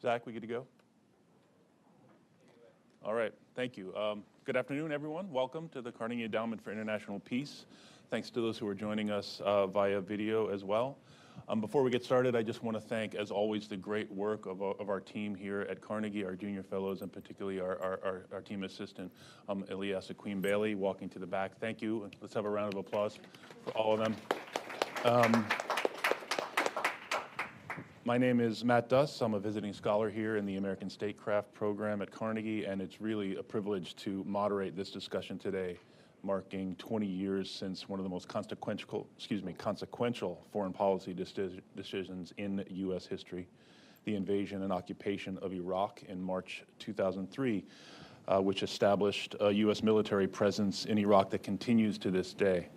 Zach, we good to go? All right, thank you. Good afternoon, everyone. Welcome to the Carnegie Endowment for International Peace. Thanks to those who are joining us via video as well. Before we get started, I just want to thank, as always, the great work of our team here at Carnegie, our junior fellows, and particularly our team assistant, Elias Queen Bailey, walking to the back. Thank you. Let's have a round of applause for all of them. My name is Matt Duss. I'm a visiting scholar here in the American Statecraft program at Carnegie, and it's really a privilege to moderate this discussion today, marking 20 years since one of the most consequential foreign policy decisions in U.S. history, the invasion and occupation of Iraq in March 2003, which established a U.S. military presence in Iraq that continues to this day.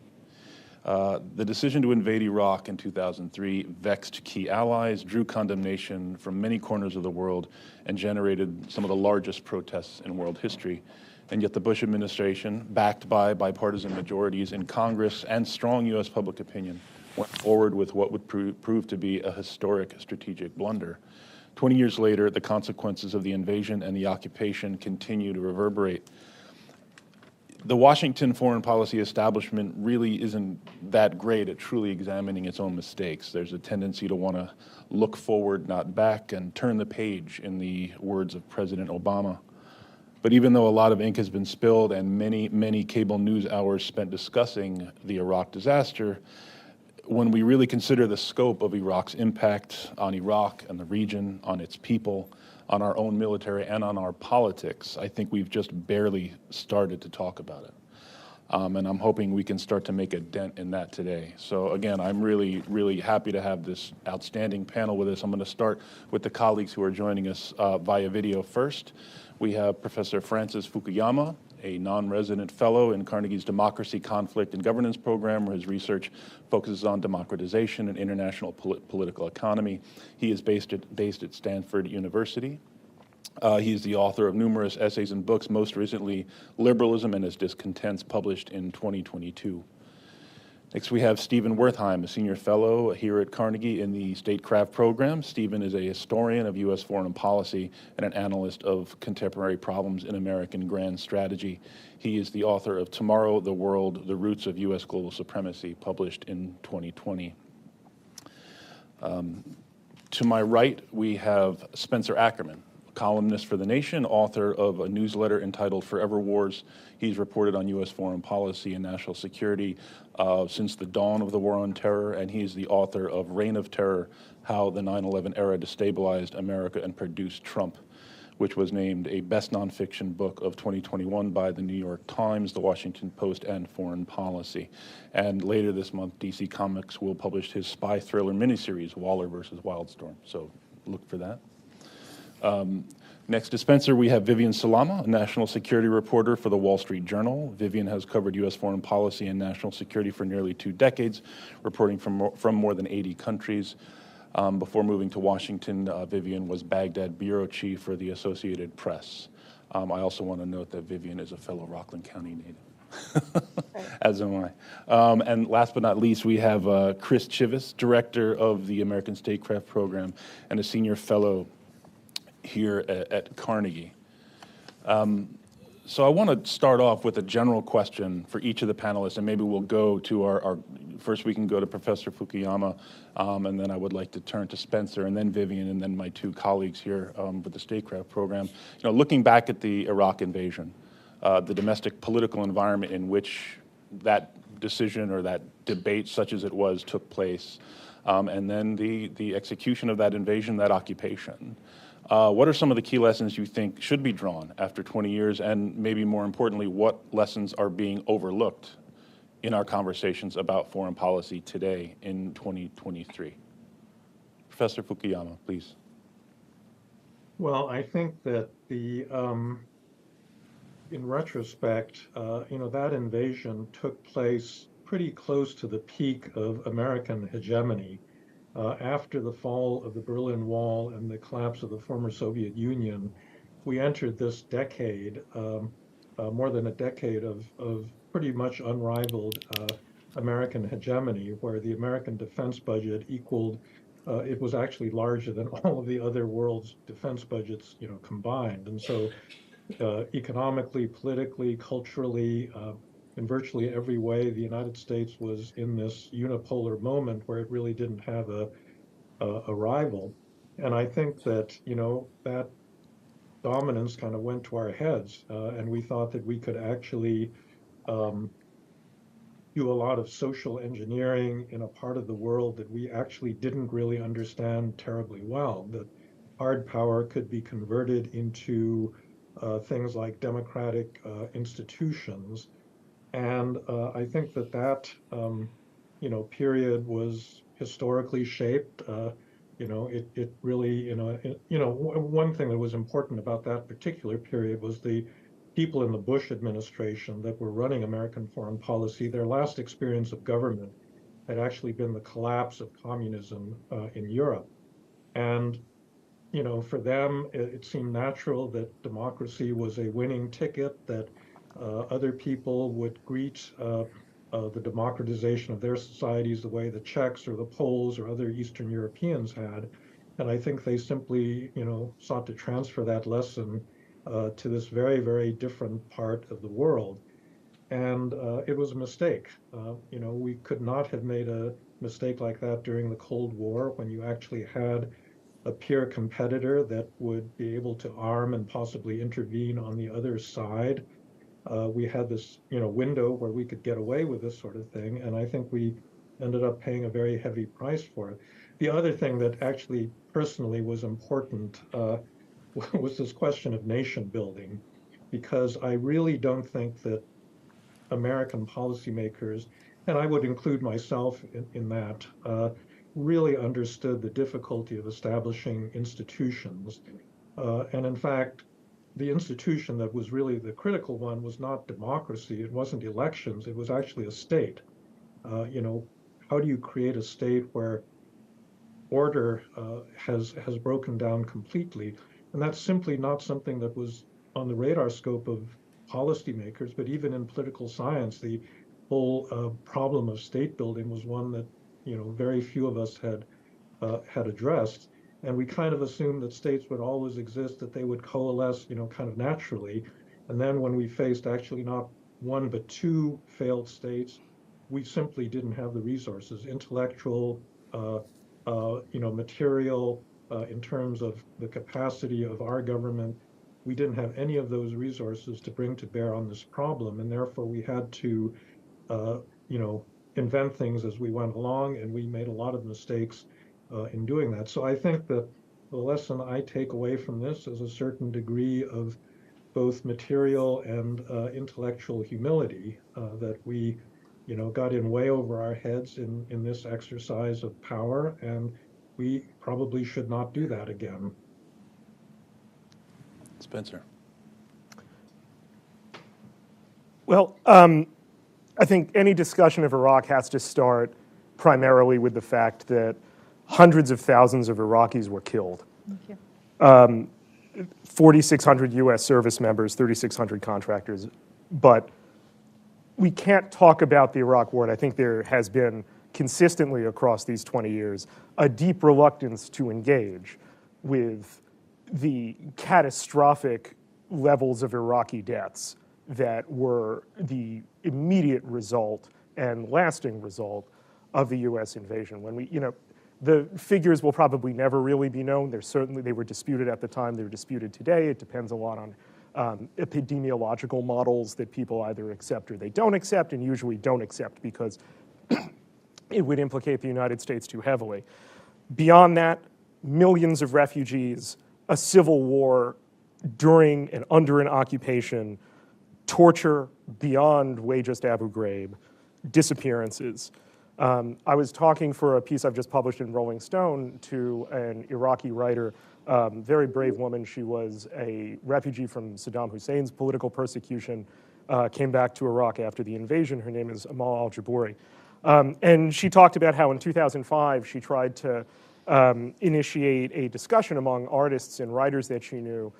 The decision to invade Iraq in 2003 vexed key allies, drew condemnation from many corners of the world, and generated some of the largest protests in world history. And yet the Bush administration, backed by bipartisan majorities in Congress and strong U.S. public opinion, went forward with what would prove to be a historic strategic blunder. 20 years later, the consequences of the invasion and the occupation continue to reverberate. The Washington foreign policy establishment really isn't that great at truly examining its own mistakes. There's a tendency to want to look forward, not back, and turn the page, in the words of President Obama. But even though a lot of ink has been spilled and many cable news hours spent discussing the Iraq disaster, when we really consider the scope of Iraq's impact on Iraq and the region, on its people, on our own military, and on our politics, I think we've just barely started to talk about it. And I'm hoping we can start to make a dent in that today. So again, I'm really happy to have this outstanding panel with us. I'm going to start with the colleagues who are joining us via video first. We have Professor Francis Fukuyama, a non-resident fellow in Carnegie's Democracy, Conflict, and Governance program, where his research focuses on democratization and international political economy. He is based at Stanford University. He is the author of numerous essays and books, most recently Liberalism and Its Discontents, published in 2022. Next, we have Stephen Wertheim, a senior fellow here at Carnegie in the Statecraft program. Stephen is a historian of U.S. foreign policy and an analyst of contemporary problems in American grand strategy. He is the author of Tomorrow, the World, The Roots of U.S. Global Supremacy, published in 2020. To my right, we have Spencer Ackerman, columnist for The Nation, author of a newsletter entitled Forever Wars. He's reported on U.S. foreign policy and national security since the dawn of the War on Terror, and he's the author of Reign of Terror, How the 9/11 Era Destabilized America and Produced Trump, which was named a Best Nonfiction Book of 2021 by the New York Times, the Washington Post, and Foreign Policy. And later this month, DC Comics will publish his spy thriller miniseries, Waller versus Wildstorm, so look for that. Next to Spencer, we have Vivian Salama, a national security reporter for the Wall Street Journal. Vivian has covered U.S. foreign policy and national security for nearly 2 decades, reporting from more than 80 countries. Before moving to Washington, Vivian was Baghdad bureau chief for the Associated Press. I also want to note that Vivian is a fellow Rockland County native, as am I. And last but not least, we have Chris Chivvis, director of the American Statecraft program and a senior fellow here at Carnegie. So I want to start off with a general question for each of the panelists, and maybe we'll go to our first we can go to Professor Fukuyama, and then I would like to turn to Spencer, and then Vivian, and then my 2 colleagues here with the Statecraft program. Looking back at the Iraq invasion, the domestic political environment in which that decision or that debate, such as it was, took place, and then the execution of that invasion, that occupation. What are some of the key lessons you think should be drawn after 20 years, and maybe more importantly, what lessons are being overlooked in our conversations about foreign policy today in 2023? Professor Fukuyama, please. Well, I think that in retrospect, that invasion took place pretty close to the peak of American hegemony. After the fall of the Berlin Wall and the collapse of the former Soviet Union, we entered this decade, more than a decade of pretty much unrivaled American hegemony, where the American defense budget equaled it was actually larger than all of the other world's defense budgets, combined. And so economically, politically, culturally, in virtually every way, the United States was in this unipolar moment where it really didn't have a rival. And I think that, that dominance kind of went to our heads, and we thought that we could actually um, do a lot of social engineering in a part of the world that we actually didn't really understand terribly well, that hard power could be converted into things like democratic institutions. And I think that period was historically shaped. It really, one thing that was important about that particular period was the people in the Bush administration that were running American foreign policy. Their last experience of government had actually been the collapse of communism in Europe. And for them, it seemed natural that democracy was a winning ticket, that other people would greet the democratization of their societies the way the Czechs or the Poles or other Eastern Europeans had. And I think they simply, sought to transfer that lesson to this very, very different part of the world. And it was a mistake. We could not have made a mistake like that during the Cold War when you actually had a peer competitor that would be able to arm and possibly intervene on the other side. We had this, window where we could get away with this sort of thing, and I think we ended up paying a very heavy price for it. The other thing that actually personally was important was this question of nation building, because I really don't think that American policymakers, and I would include myself in that, really understood the difficulty of establishing institutions. And in fact, the institution that was really the critical one was not democracy, it wasn't elections, it was actually a state. Uh, you know, how do you create a state where order has broken down completely? And that's simply not something that was on the radar scope of policymakers, but even in political science, the whole problem of state building was one that very few of us had addressed. And we kind of assumed that states would always exist, that they would coalesce, kind of naturally. And then when we faced actually not one but two failed states, we simply didn't have the resources, intellectual, material, in terms of the capacity of our government. We didn't have any of those resources to bring to bear on this problem, and therefore we had to, uh, you know, invent things as we went along, and we made a lot of mistakes in doing that. So I think that the lesson I take away from this is a certain degree of both material and intellectual humility, that we, got in way over our heads in this exercise of power, and we probably should not do that again. Spencer. Well, I think any discussion of Iraq has to start primarily with the fact that hundreds of thousands of Iraqis were killed. Thank you. 4,600 U.S. service members, 3,600 contractors. But we can't talk about the Iraq War, and I think there has been consistently across these 20 years a deep reluctance to engage with the catastrophic levels of Iraqi deaths that were the immediate result and lasting result of the U.S. invasion. When the figures will probably never really be known. They were disputed at the time. They're disputed today. It depends a lot on epidemiological models that people either accept or they don't accept, and usually don't accept because it would implicate the United States too heavily. Beyond that, millions of refugees, a civil war during and under an occupation, torture beyond wages Abu Ghraib, disappearances. I was talking for a piece I've just published in Rolling Stone to an Iraqi writer, very brave woman. She was a refugee from Saddam Hussein's political persecution, came back to Iraq after the invasion. Her name is Amal al-Jabouri. And she talked about how in 2005 she tried to initiate a discussion among artists and writers that she knew,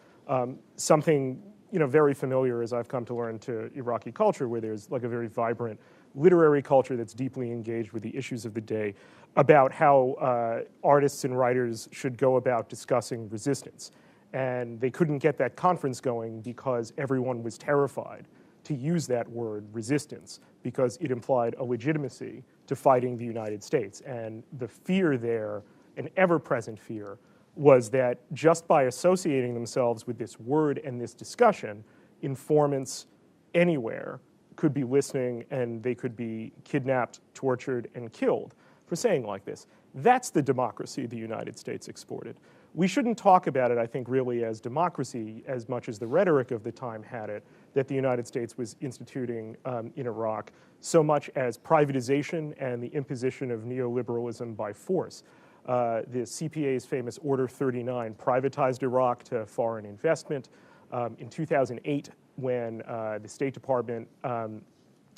something very familiar, as I've come to learn, to Iraqi culture, where there's like a very vibrant literary culture that's deeply engaged with the issues of the day, about how artists and writers should go about discussing resistance. And they couldn't get that conference going because everyone was terrified to use that word, resistance, because it implied a legitimacy to fighting the United States. And the fear there, an ever-present fear, was that just by associating themselves with this word and this discussion, informants anywhere could be listening and they could be kidnapped, tortured, and killed for saying like this. That's the democracy the United States exported. We shouldn't talk about it, I think, really as democracy as much as the rhetoric of the time had it, that the United States was instituting in Iraq, so much as privatization and the imposition of neoliberalism by force. The CPA's famous Order 39 privatized Iraq to foreign investment. In 2008, when the State Department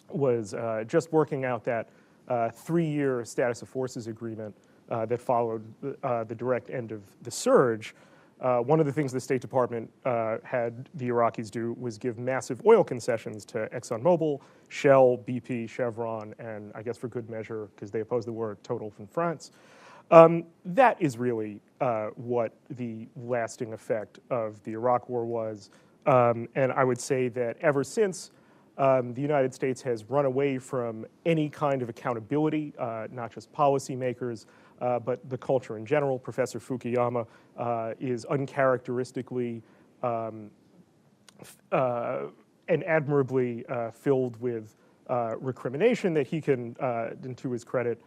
was just working out that 3-year status of forces agreement that followed the direct end of the surge, one of the things the State Department had the Iraqis do was give massive oil concessions to ExxonMobil, Shell, BP, Chevron, and I guess for good measure, because they opposed the war, Total from France. That is really what the lasting effect of the Iraq War was. And I would say that ever since, the United States has run away from any kind of accountability, not just policymakers, but the culture in general. Professor Fukuyama is uncharacteristically and admirably filled with recrimination that he can, and to his credit,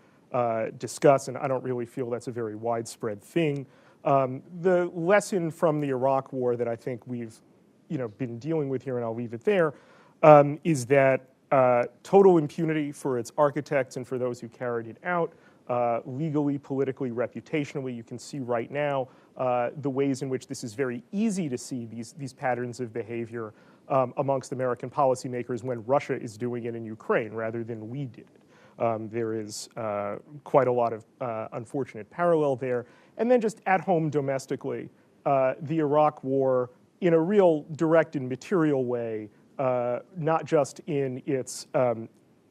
discuss, and I don't really feel that's a very widespread thing. The lesson from the Iraq War that I think we've been dealing with here, and I'll leave it there, is that total impunity for its architects and for those who carried it out, legally, politically, reputationally. You can see right now the ways in which this is very easy to see these patterns of behavior amongst American policymakers when Russia is doing it in Ukraine rather than we did it. There is quite a lot of unfortunate parallel there. And then just at home domestically, the Iraq War, in a real direct and material way, not just in its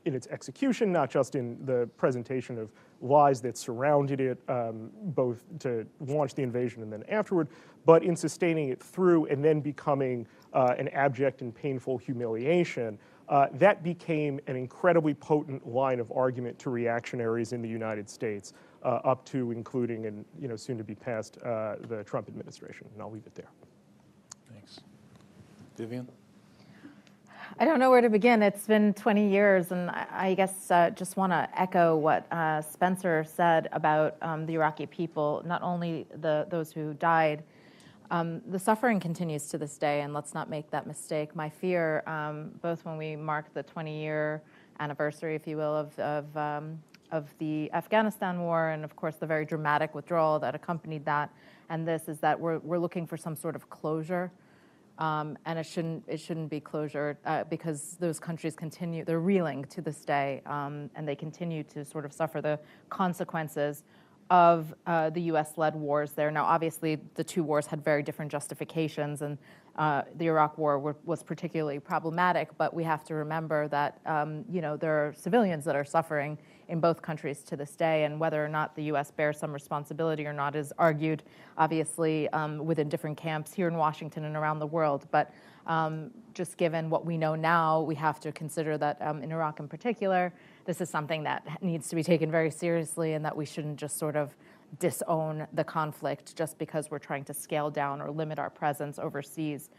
execution, not just in the presentation of lies that surrounded it, both to launch the invasion and then afterward, but in sustaining it through and then becoming an abject and painful humiliation. That became an incredibly potent line of argument to reactionaries in the United States, up to, including, and soon to be past, the Trump administration. And I'll leave it there. Thanks. Vivian? I don't know where to begin. It's been 20 years, and I guess just want to echo what Spencer said about the Iraqi people, not only those who died. The suffering continues to this day, and let's not make that mistake. My fear, both when we mark the 20-year anniversary, if you will, of the Afghanistan war, and of course the very dramatic withdrawal that accompanied that, and this is that we're looking for some sort of closure. And it shouldn't be closure because those countries continue, they're reeling to this day, and they continue to sort of suffer the consequences of the US-led wars there. Now, obviously, the two wars had very different justifications, and the Iraq War was particularly problematic, but we have to remember that, there are civilians that are suffering in both countries to this day, and whether or not the U.S. bears some responsibility or not is argued, obviously, within different camps here in Washington and around the world. But just given what we know now, we have to consider that in Iraq in particular, this is something that needs to be taken very seriously, and that we shouldn't just sort of disown the conflict just because we're trying to scale down or limit our presence overseas.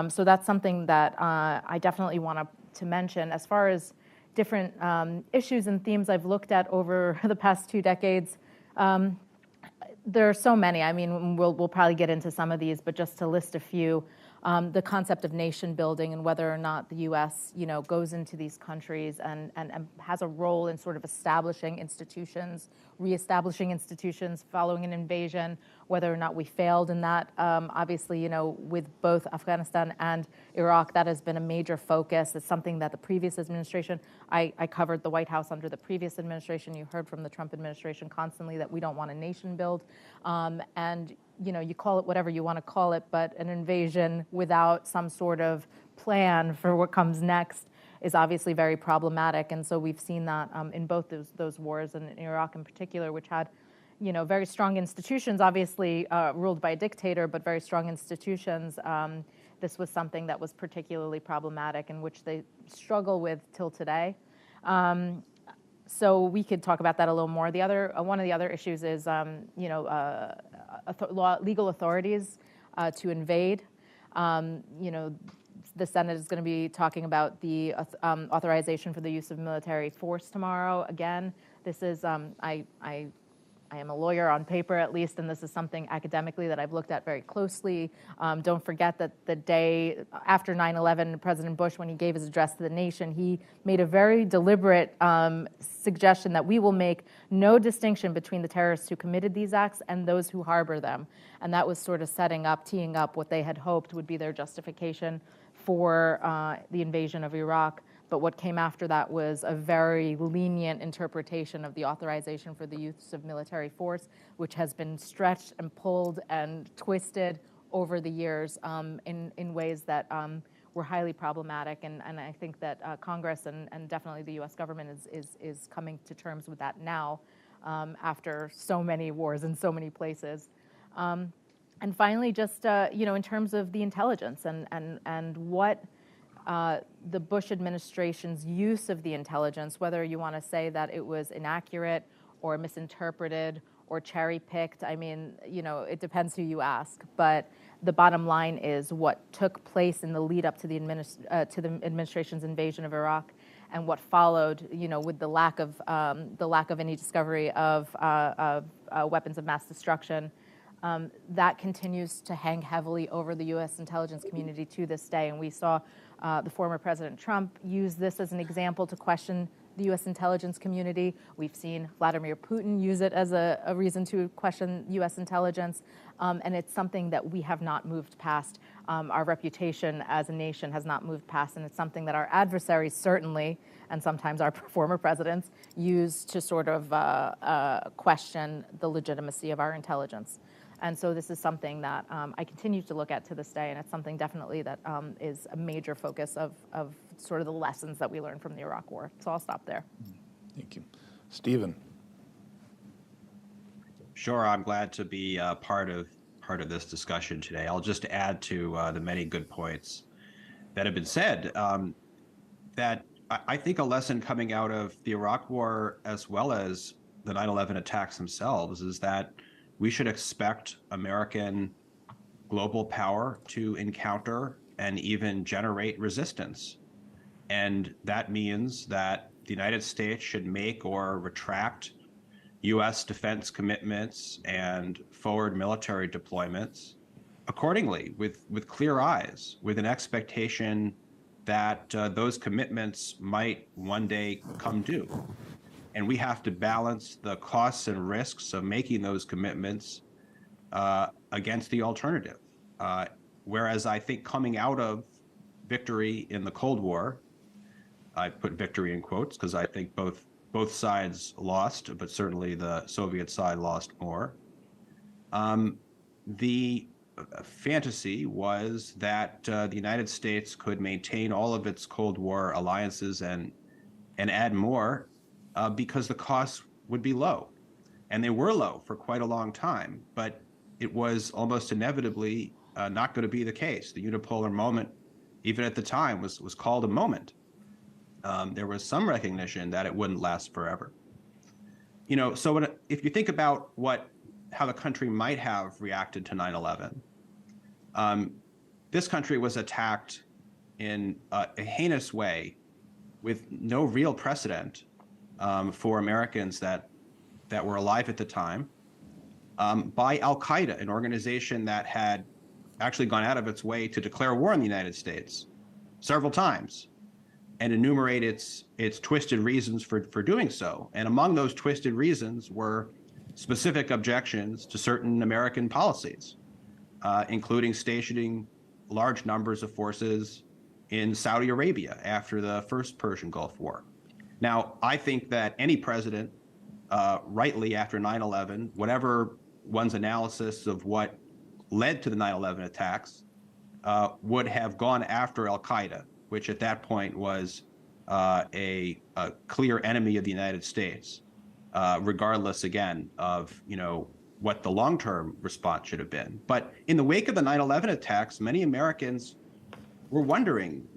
So that's something that I definitely want to mention. As far as different issues and themes I've looked at over the past 2 decades, there are so many. I mean, we'll probably get into some of these, but just to list a few, the concept of nation building and whether or not the U.S., goes into these countries and has a role in sort of establishing institutions, reestablishing institutions following an invasion, whether or not we failed in that. Obviously, with both Afghanistan and Iraq, that has been a major focus. It's something that the previous administration, I covered the White House under the previous administration. You heard from the Trump administration constantly that we don't want a nation build. And you call it whatever you want to call it, but an invasion without some sort of plan for what comes next is obviously very problematic. And so we've seen that in both those wars, and in Iraq in particular, which had very strong institutions, obviously ruled by a dictator, but very strong institutions. This was something that was particularly problematic and which they struggle with till today. So we could talk about that a little more. One of the other issues is, legal authorities to invade. The Senate is going to be talking about the authorization for the use of military force tomorrow. Again, this is, I am a lawyer on paper at least, and this is something academically that I've looked at very closely. Don't forget that the day after 9/11, President Bush, when he gave his address to the nation, he made a very deliberate suggestion that we will make no distinction between the terrorists who committed these acts and those who harbor them. And that was sort of teeing up what they had hoped would be their justification for the invasion of Iraq. But what came after that was a very lenient interpretation of the authorization for the use of military force, which has been stretched and pulled and twisted over the years in ways that were highly problematic. And I think that Congress and definitely the U.S. government is coming to terms with that now after so many wars in so many places. And finally, just in terms of the intelligence and what the Bush administration's use of the intelligence, whether you want to say that it was inaccurate or misinterpreted or cherry-picked, I mean, it depends who you ask. But the bottom line is what took place in the lead up to the administration's invasion of Iraq, and what followed, with the lack of any discovery of weapons of mass destruction. That continues to hang heavily over the U.S. intelligence community to this day. And we saw the former President Trump use this as an example to question the U.S. intelligence community. We've seen Vladimir Putin use it as a reason to question U.S. intelligence. And it's something that we have not moved past. Our reputation as a nation has not moved past. And it's something that our adversaries certainly, and sometimes our former presidents, use to sort of question the legitimacy of our intelligence. And so this is something that I continue to look at to this day, and it's something definitely that is a major focus of sort of the lessons that we learned from the Iraq War. So I'll stop there. Thank you. Stephen. Sure, I'm glad to be part of this discussion today. I'll just add to the many good points that have been said. That I think a lesson coming out of the Iraq War, as well as the 9/11 attacks themselves, is that we should expect American global power to encounter and even generate resistance. And that means that the United States should make or retract U.S. defense commitments and forward military deployments accordingly, with clear eyes, with an expectation that those commitments might one day come due. And we have to balance the costs and risks of making those commitments against the alternative. Whereas I think coming out of victory in the Cold War, I put victory in quotes because I think both sides lost, but certainly the Soviet side lost more. The fantasy was that the United States could maintain all of its Cold War alliances and add more because the costs would be low. And they were low for quite a long time, but it was almost inevitably not going to be the case. The unipolar moment, even at the time, was called a moment. There was some recognition that it wouldn't last forever. So if you think about how the country might have reacted to 9/11, this country was attacked in a heinous way with no real precedent for Americans that were alive at the time, by Al-Qaeda, an organization that had actually gone out of its way to declare war on the United States several times and enumerate its twisted reasons for doing so. And among those twisted reasons were specific objections to certain American policies, including stationing large numbers of forces in Saudi Arabia after the first Persian Gulf War. Now, I think that any president, rightly after 9/11, whatever one's analysis of what led to the 9/11 attacks would have gone after al-Qaeda, which at that point was a clear enemy of the United States, regardless, again, of what the long-term response should have been. But in the wake of the 9/11 attacks, many Americans were wondering,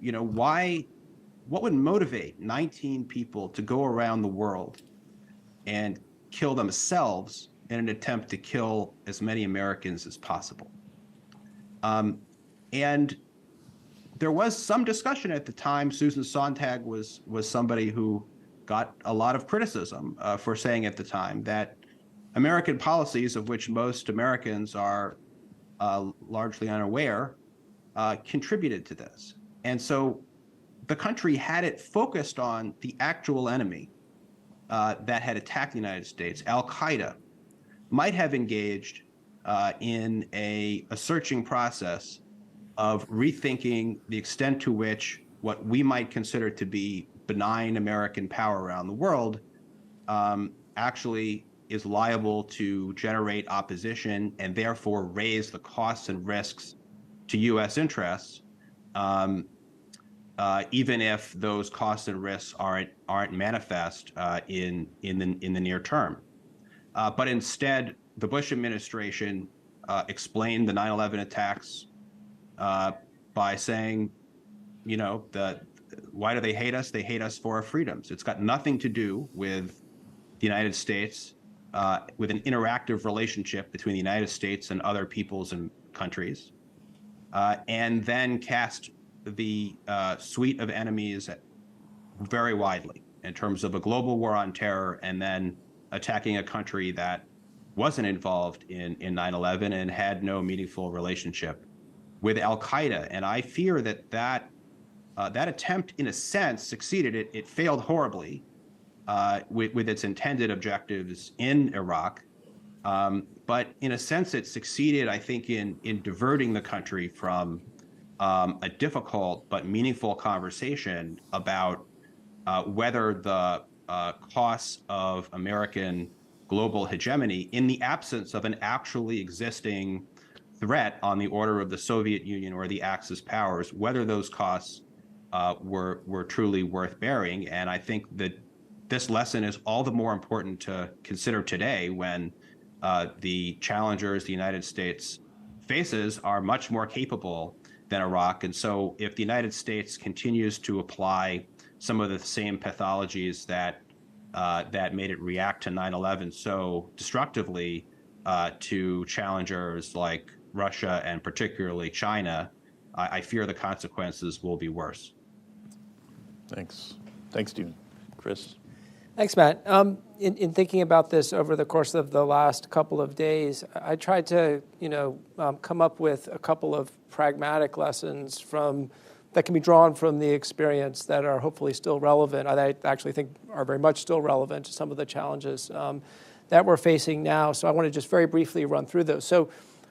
what would motivate 19 people to go around the world and kill themselves in an attempt to kill as many Americans as possible? And there was some discussion at the time. Susan Sontag was somebody who got a lot of criticism for saying at the time that American policies, of which most Americans are largely unaware, contributed to this. And so the country had it focused on the actual enemy that had attacked the United States. Al-Qaeda might have engaged in a searching process of rethinking the extent to which what we might consider to be benign American power around the world actually is liable to generate opposition and therefore raise the costs and risks to U.S. interests, even if those costs and risks aren't manifest in the near term. But instead, the Bush administration explained the 9/11 attacks by saying, why do they hate us? They hate us for our freedoms. It's got nothing to do with the United States, with an interactive relationship between the United States and other peoples and countries, and then cast the suite of enemies very widely in terms of a global war on terror, and then attacking a country that wasn't involved in 9/11 and had no meaningful relationship with al-Qaeda. And I fear that attempt, in a sense, succeeded. It failed horribly with its intended objectives in Iraq. But in a sense, it succeeded, I think, in diverting the country from a difficult but meaningful conversation about whether the costs of American global hegemony, in the absence of an actually existing threat on the order of the Soviet Union or the Axis powers, whether those costs were truly worth bearing. And I think that this lesson is all the more important to consider today when the challengers the United States faces are much more capable than Iraq. And so if the United States continues to apply some of the same pathologies that made it react to 9/11 so destructively to challengers like Russia and particularly China, I fear the consequences will be worse. Thanks, Stephen. Chris? Thanks, Matt. In thinking about this over the course of the last couple of days, I tried to, come up with a couple of pragmatic lessons that can be drawn from the experience that are hopefully still relevant. I actually think are very much still relevant to some of the challenges that we're facing now. So I want to just very briefly run through those. So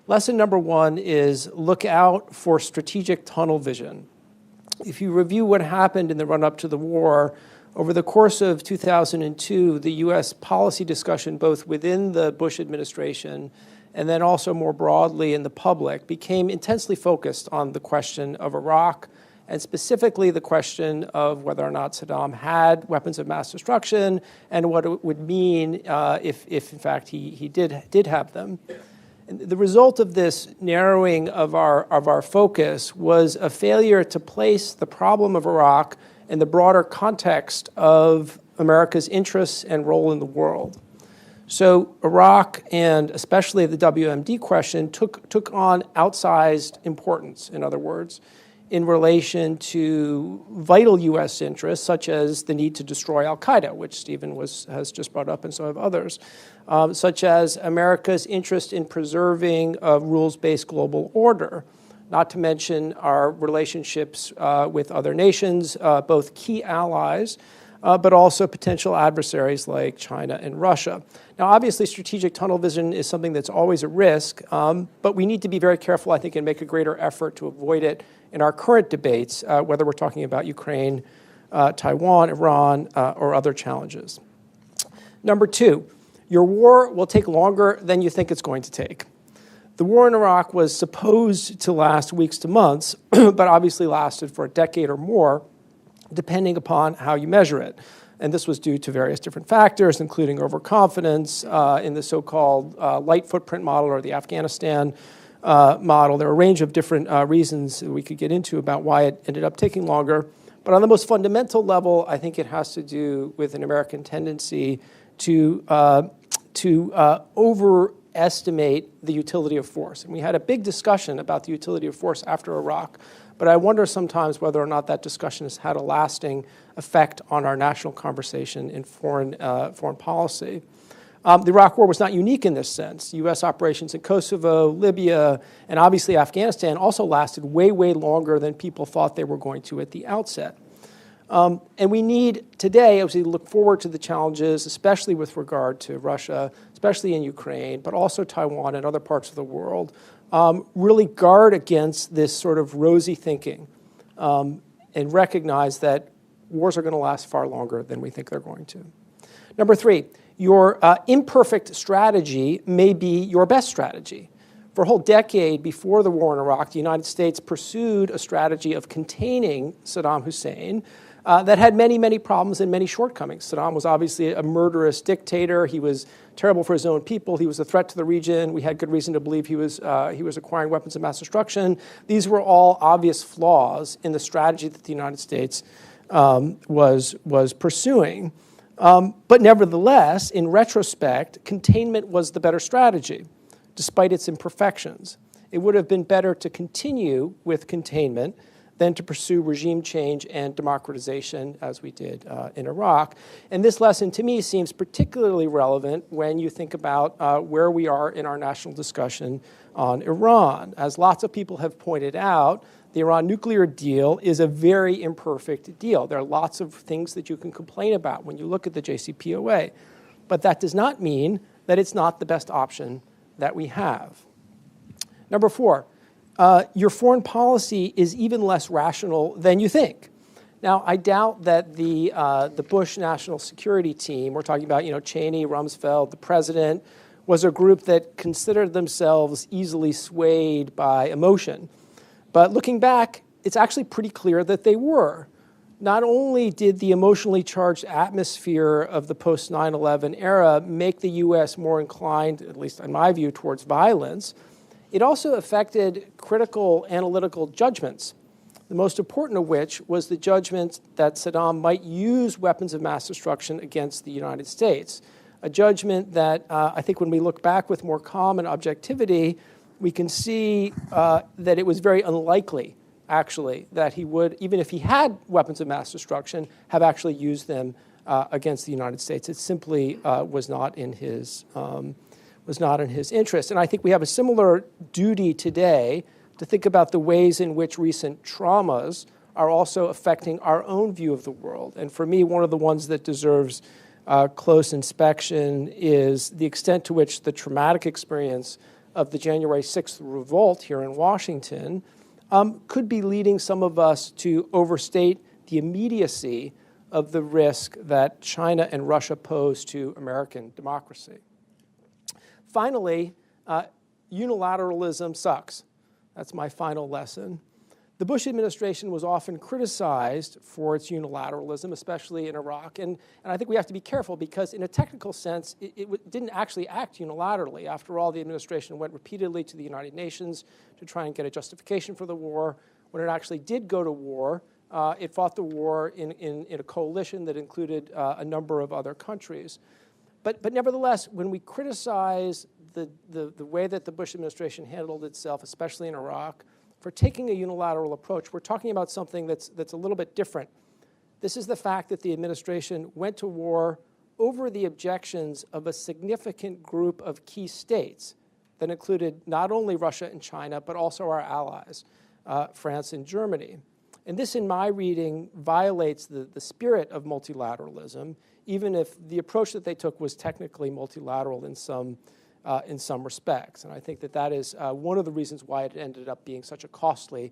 lesson number one is look out for strategic tunnel vision. If you review what happened in the run-up to the war, over the course of 2002, the U.S. policy discussion, both within the Bush administration and then also more broadly in the public, became intensely focused on the question of Iraq, and specifically the question of whether or not Saddam had weapons of mass destruction and what it would mean if in fact he did have them. And the result of this narrowing of our focus was a failure to place the problem of Iraq in the broader context of America's interests and role in the world. So Iraq, and especially the WMD question, took on outsized importance, in other words, in relation to vital U.S. interests, such as the need to destroy al-Qaeda, which Stephen has just brought up, and so have others, such as America's interest in preserving a rules-based global order, not to mention our relationships with other nations, both key allies, but also potential adversaries like China and Russia. Now, obviously, strategic tunnel vision is something that's always a risk, but we need to be very careful, I think, and make a greater effort to avoid it in our current debates, whether we're talking about Ukraine, Taiwan, Iran, or other challenges. Number two, your war will take longer than you think it's going to take. The war in Iraq was supposed to last weeks to months, but obviously lasted for a decade or more, depending upon how you measure it. And this was due to various different factors, including overconfidence in the so-called light footprint model or the Afghanistan model. There are a range of different reasons that we could get into about why it ended up taking longer. But on the most fundamental level, I think it has to do with an American tendency to overestimate the utility of force. And we had a big discussion about the utility of force after Iraq, but I wonder sometimes whether or not that discussion has had a lasting effect on our national conversation in foreign policy. The Iraq War was not unique in this sense. U.S. operations in Kosovo, Libya, and obviously Afghanistan also lasted way, way longer than people thought they were going to at the outset. And we need today, as we look forward to the challenges, especially with regard to Russia, especially in Ukraine, but also Taiwan and other parts of the world, really guard against this sort of rosy thinking and recognize that wars are going to last far longer than we think they're going to. Number three, your imperfect strategy may be your best strategy. For a whole decade before the war in Iraq, the United States pursued a strategy of containing Saddam Hussein that had many, many problems and many shortcomings. Saddam was obviously a murderous dictator. He was terrible for his own people. He was a threat to the region. We had good reason to believe he was acquiring weapons of mass destruction. These were all obvious flaws in the strategy that the United States was pursuing. But nevertheless, in retrospect, containment was the better strategy, despite its imperfections. It would have been better to continue with containment than to pursue regime change and democratization as we did in Iraq. And this lesson, to me, seems particularly relevant when you think about where we are in our national discussion on Iran. As lots of people have pointed out, the Iran nuclear deal is a very imperfect deal. There are lots of things that you can complain about when you look at the JCPOA. But that does not mean that it's not the best option that we have. Number four, your foreign policy is even less rational than you think. Now, I doubt that the Bush National Security Team, we're talking about, Cheney, Rumsfeld, the president, was a group that considered themselves easily swayed by emotion. But looking back, it's actually pretty clear that they were. Not only did the emotionally charged atmosphere of the post-9/11 era make the U.S. more inclined, at least in my view, towards violence, it also affected critical analytical judgments, the most important of which was the judgment that Saddam might use weapons of mass destruction against the United States, a judgment that I think when we look back with more calm and objectivity, we can see that it was very unlikely, actually, that he would, even if he had weapons of mass destruction, have actually used them against the United States. It simply was not in his interest. And I think we have a similar duty today to think about the ways in which recent traumas are also affecting our own view of the world. And for me, one of the ones that deserves close inspection is the extent to which the traumatic experience of the January 6th revolt here in Washington could be leading some of us to overstate the immediacy of the risk that China and Russia pose to American democracy. Finally, unilateralism sucks. That's my final lesson. The Bush administration was often criticized for its unilateralism, especially in Iraq. And I think we have to be careful because in a technical sense, it didn't actually act unilaterally. After all, the administration went repeatedly to the United Nations to try and get a justification for the war. When it actually did go to war, it fought the war in a coalition that included a number of other countries. But nevertheless, when we criticize the way that the Bush administration handled itself, especially in Iraq, for taking a unilateral approach, we're talking about something that's a little bit different. This is the fact that the administration went to war over the objections of a significant group of key states that included not only Russia and China, but also our allies, France and Germany. And this, in my reading, violates the spirit of multilateralism, even if the approach that they took was technically multilateral in some respects. And I think that is one of the reasons why it ended up being such a costly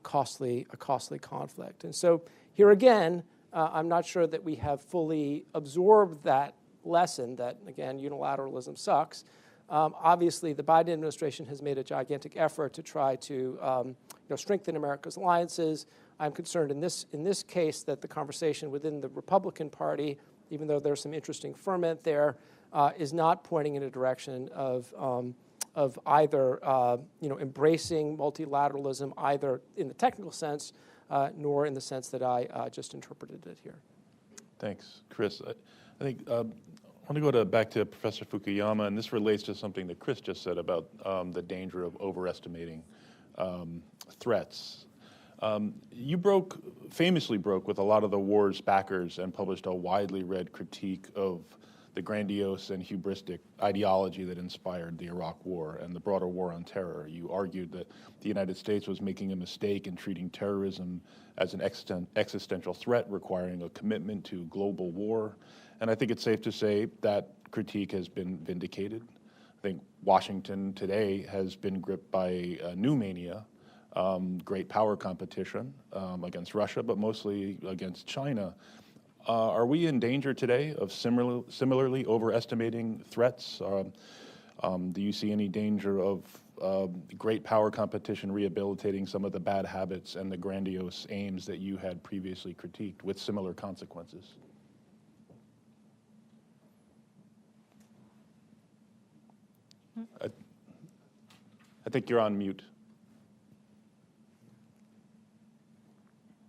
conflict. And so here again, I'm not sure that we have fully absorbed that lesson that, again, unilateralism sucks. Obviously, the Biden administration has made a gigantic effort to try to strengthen America's alliances. I'm concerned in this case that the conversation within the Republican Party, even though there's some interesting ferment there, is not pointing in a direction of either embracing multilateralism, either in the technical sense, nor in the sense that I just interpreted it here. Thanks, Chris. I think I want to go back to Professor Fukuyama, and this relates to something that Chris just said about the danger of overestimating threats. You famously broke with a lot of the war's backers and published a widely read critique of the grandiose and hubristic ideology that inspired the Iraq War and the broader war on terror. You argued that the United States was making a mistake in treating terrorism as an existential threat requiring a commitment to global war. And I think it's safe to say that critique has been vindicated. I think Washington today has been gripped by a new mania, great power competition against Russia, but mostly against China. Are we in danger today of similarly overestimating threats? Do you see any danger of great power competition rehabilitating some of the bad habits and the grandiose aims that you had previously critiqued with similar consequences? I think you're on mute.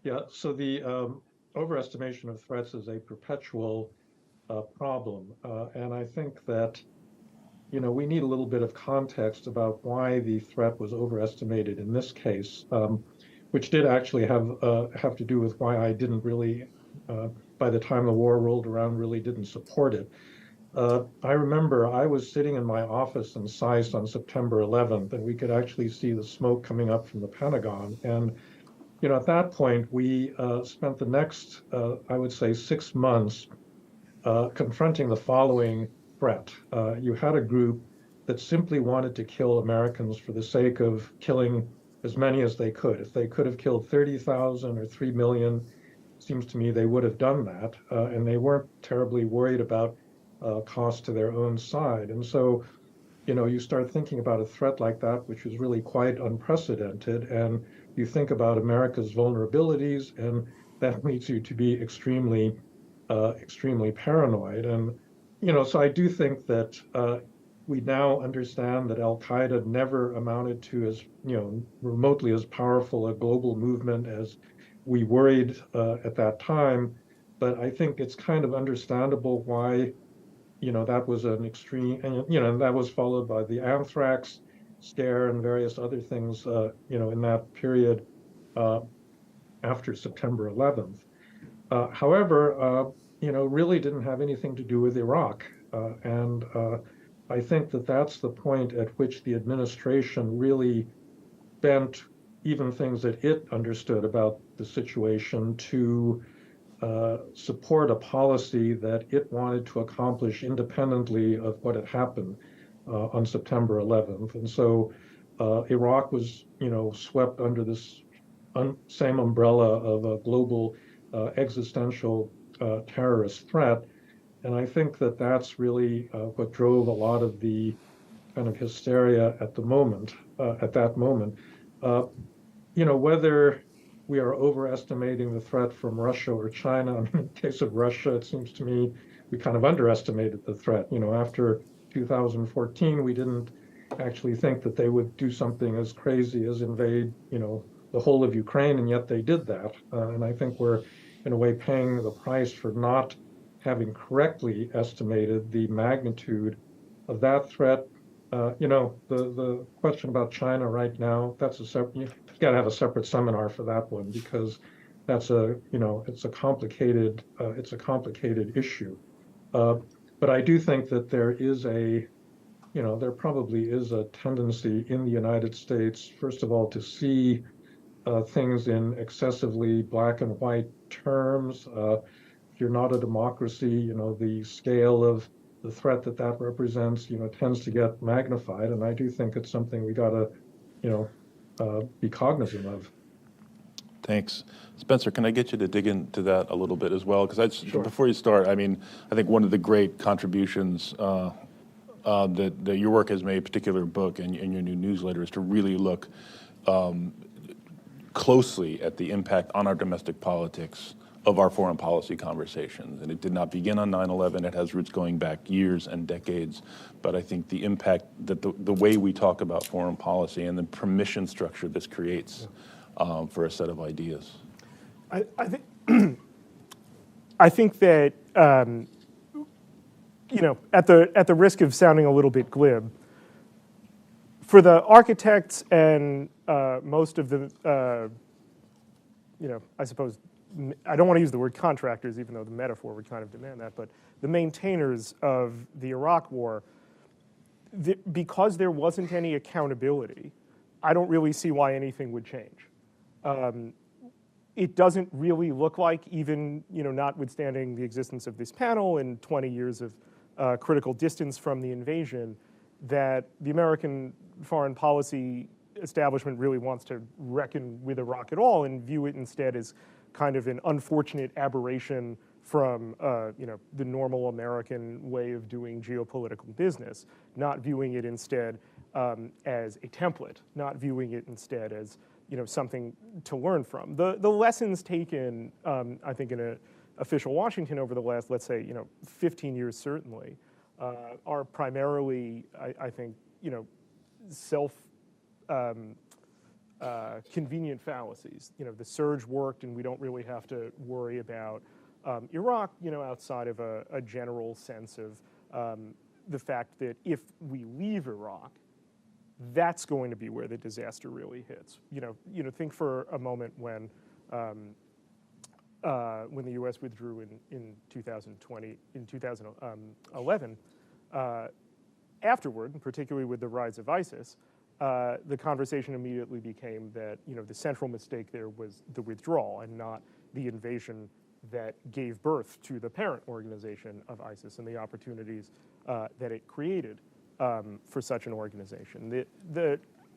Yeah, so the overestimation of threats is a perpetual problem. And I think that, we need a little bit of context about why the threat was overestimated in this case, which did actually have to do with why I didn't really, by the time the war rolled around, really didn't support it. I remember I was sitting in my office in SAIS on September 11th, and we could actually see the smoke coming up from the Pentagon. And at that point, we spent the next, I would say, 6 months confronting the following threat. You had a group that simply wanted to kill Americans for the sake of killing as many as they could. If they could have killed 30,000 or 3 million, it seems to me they would have done that. And they weren't terribly worried about cost to their own side. And so, you start thinking about a threat like that, which was really quite unprecedented. And you think about America's vulnerabilities, and that leads you to be extremely paranoid. And, so I do think that we now understand that Al-Qaeda never amounted to as, remotely as powerful a global movement as we worried at that time. But I think it's kind of understandable why, that was an extreme, and, that was followed by the anthrax scare and various other things, in that period after September 11th. However, really didn't have anything to do with Iraq. And I think that that's the point at which the administration really bent even things that it understood about the situation to support a policy that it wanted to accomplish independently of what had happened on September 11th. And so Iraq was, swept under this same umbrella of a global existential terrorist threat. And I think that that's really what drove a lot of the kind of hysteria at the moment, at that moment. Whether we are overestimating the threat from Russia or China. In the case of Russia, it seems to me we kind of underestimated the threat. After 2014, we didn't actually think that they would do something as crazy as invade, the whole of Ukraine, and yet they did that. And I think we're, in a way, paying the price for not having correctly estimated the magnitude of that threat. The question about China right now, that's a separate, you've got to have a separate seminar for that one, because that's it's a complicated issue. But I do think that there probably is a tendency in the United States, first of all, to see things in excessively black and white terms. If you're not a democracy, the scale of the threat that represents, tends to get magnified. And I do think it's something we got to, be cognizant of. Thanks. Spencer, can I get you to dig into that a little bit as well? Because Sure. Before you start, I think one of the great contributions that your work has made, particular book and your new newsletter, is to really look closely at the impact on our domestic politics of our foreign policy conversations. And it did not begin on 9/11. It has roots going back years and decades. But I think the impact that the way we talk about foreign policy and the permission structure this creates for a set of ideas. I think I think that at the risk of sounding a little bit glib, for the architects and most of the I suppose I don't want to use the word contractors, even though the metaphor would kind of demand that, but the maintainers of the Iraq War, because there wasn't any accountability, I don't really see why anything would change. It doesn't really look like, even notwithstanding the existence of this panel and 20 years of critical distance from the invasion, that the American foreign policy establishment really wants to reckon with Iraq at all, and view it instead as kind of an unfortunate aberration from the normal American way of doing geopolitical business, not viewing it instead as a template, not viewing it instead as something to learn from. The lessons taken, I think, in an official Washington over the last, let's say, 15 years certainly, are primarily, I think, convenient fallacies. The surge worked, and we don't really have to worry about Iraq, outside of a general sense of the fact that if we leave Iraq, that's going to be where the disaster really hits. Think for a moment when the U.S. withdrew in 2011. Afterward, and particularly with the rise of ISIS, the conversation immediately became that the central mistake there was the withdrawal and not the invasion that gave birth to the parent organization of ISIS and the opportunities that it created for such an organization.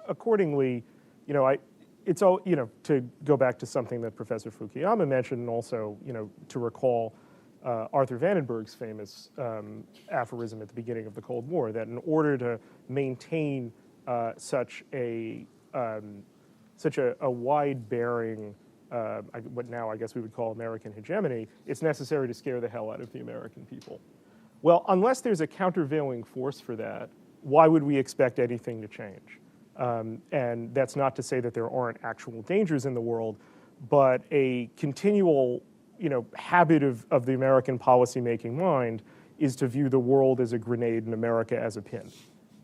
Accordingly, it's all to go back to something that Professor Fukuyama mentioned, and also to recall Arthur Vandenberg's famous aphorism at the beginning of the Cold War, that in order to maintain such a wide-bearing, what now I guess we would call American hegemony, it's necessary to scare the hell out of the American people. Well, unless there's a countervailing force for that, why would we expect anything to change? And that's not to say that there aren't actual dangers in the world, but a continual habit of the American policymaking mind is to view the world as a grenade and America as a pin.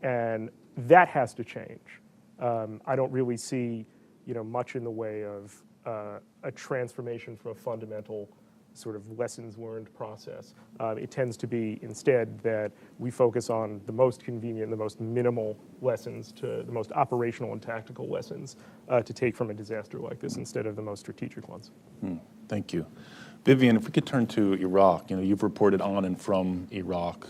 And that has to change. I don't really see much in the way of a transformation from a fundamental sort of lessons learned process. It tends to be instead that we focus on the most convenient, the most minimal lessons, to the most operational and tactical lessons to take from a disaster like this instead of the most strategic ones. Thank you. Vivian, if we could turn to Iraq, you've reported on and from Iraq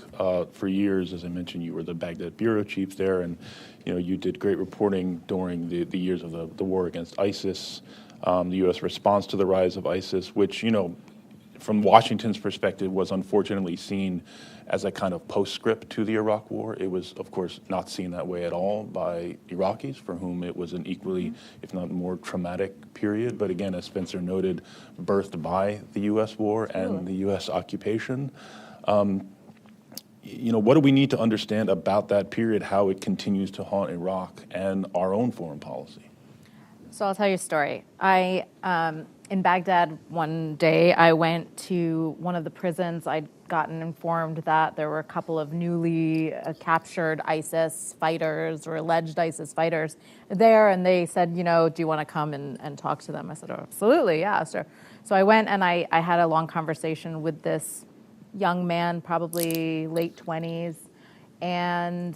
for years. As I mentioned, you were the Baghdad bureau chief there, and you did great reporting during the years of the war against ISIS, the U.S. response to the rise of ISIS, which, from Washington's perspective, was unfortunately seen as a kind of postscript to the Iraq War. It was, of course, not seen that way at all by Iraqis, for whom it was an equally, if not more, traumatic period. But again, as Spencer noted, birthed by the U.S. war and the U.S. occupation. What do we need to understand about that period, how it continues to haunt Iraq and our own foreign policy? So I'll tell you a story. In Baghdad one day, I went to one of the prisons. I'd gotten informed that there were a couple of newly captured ISIS fighters or alleged ISIS fighters there, and they said, do you want to come and talk to them? I said, oh, absolutely, yeah. So I went and I had a long conversation with this young man, probably late 20s, and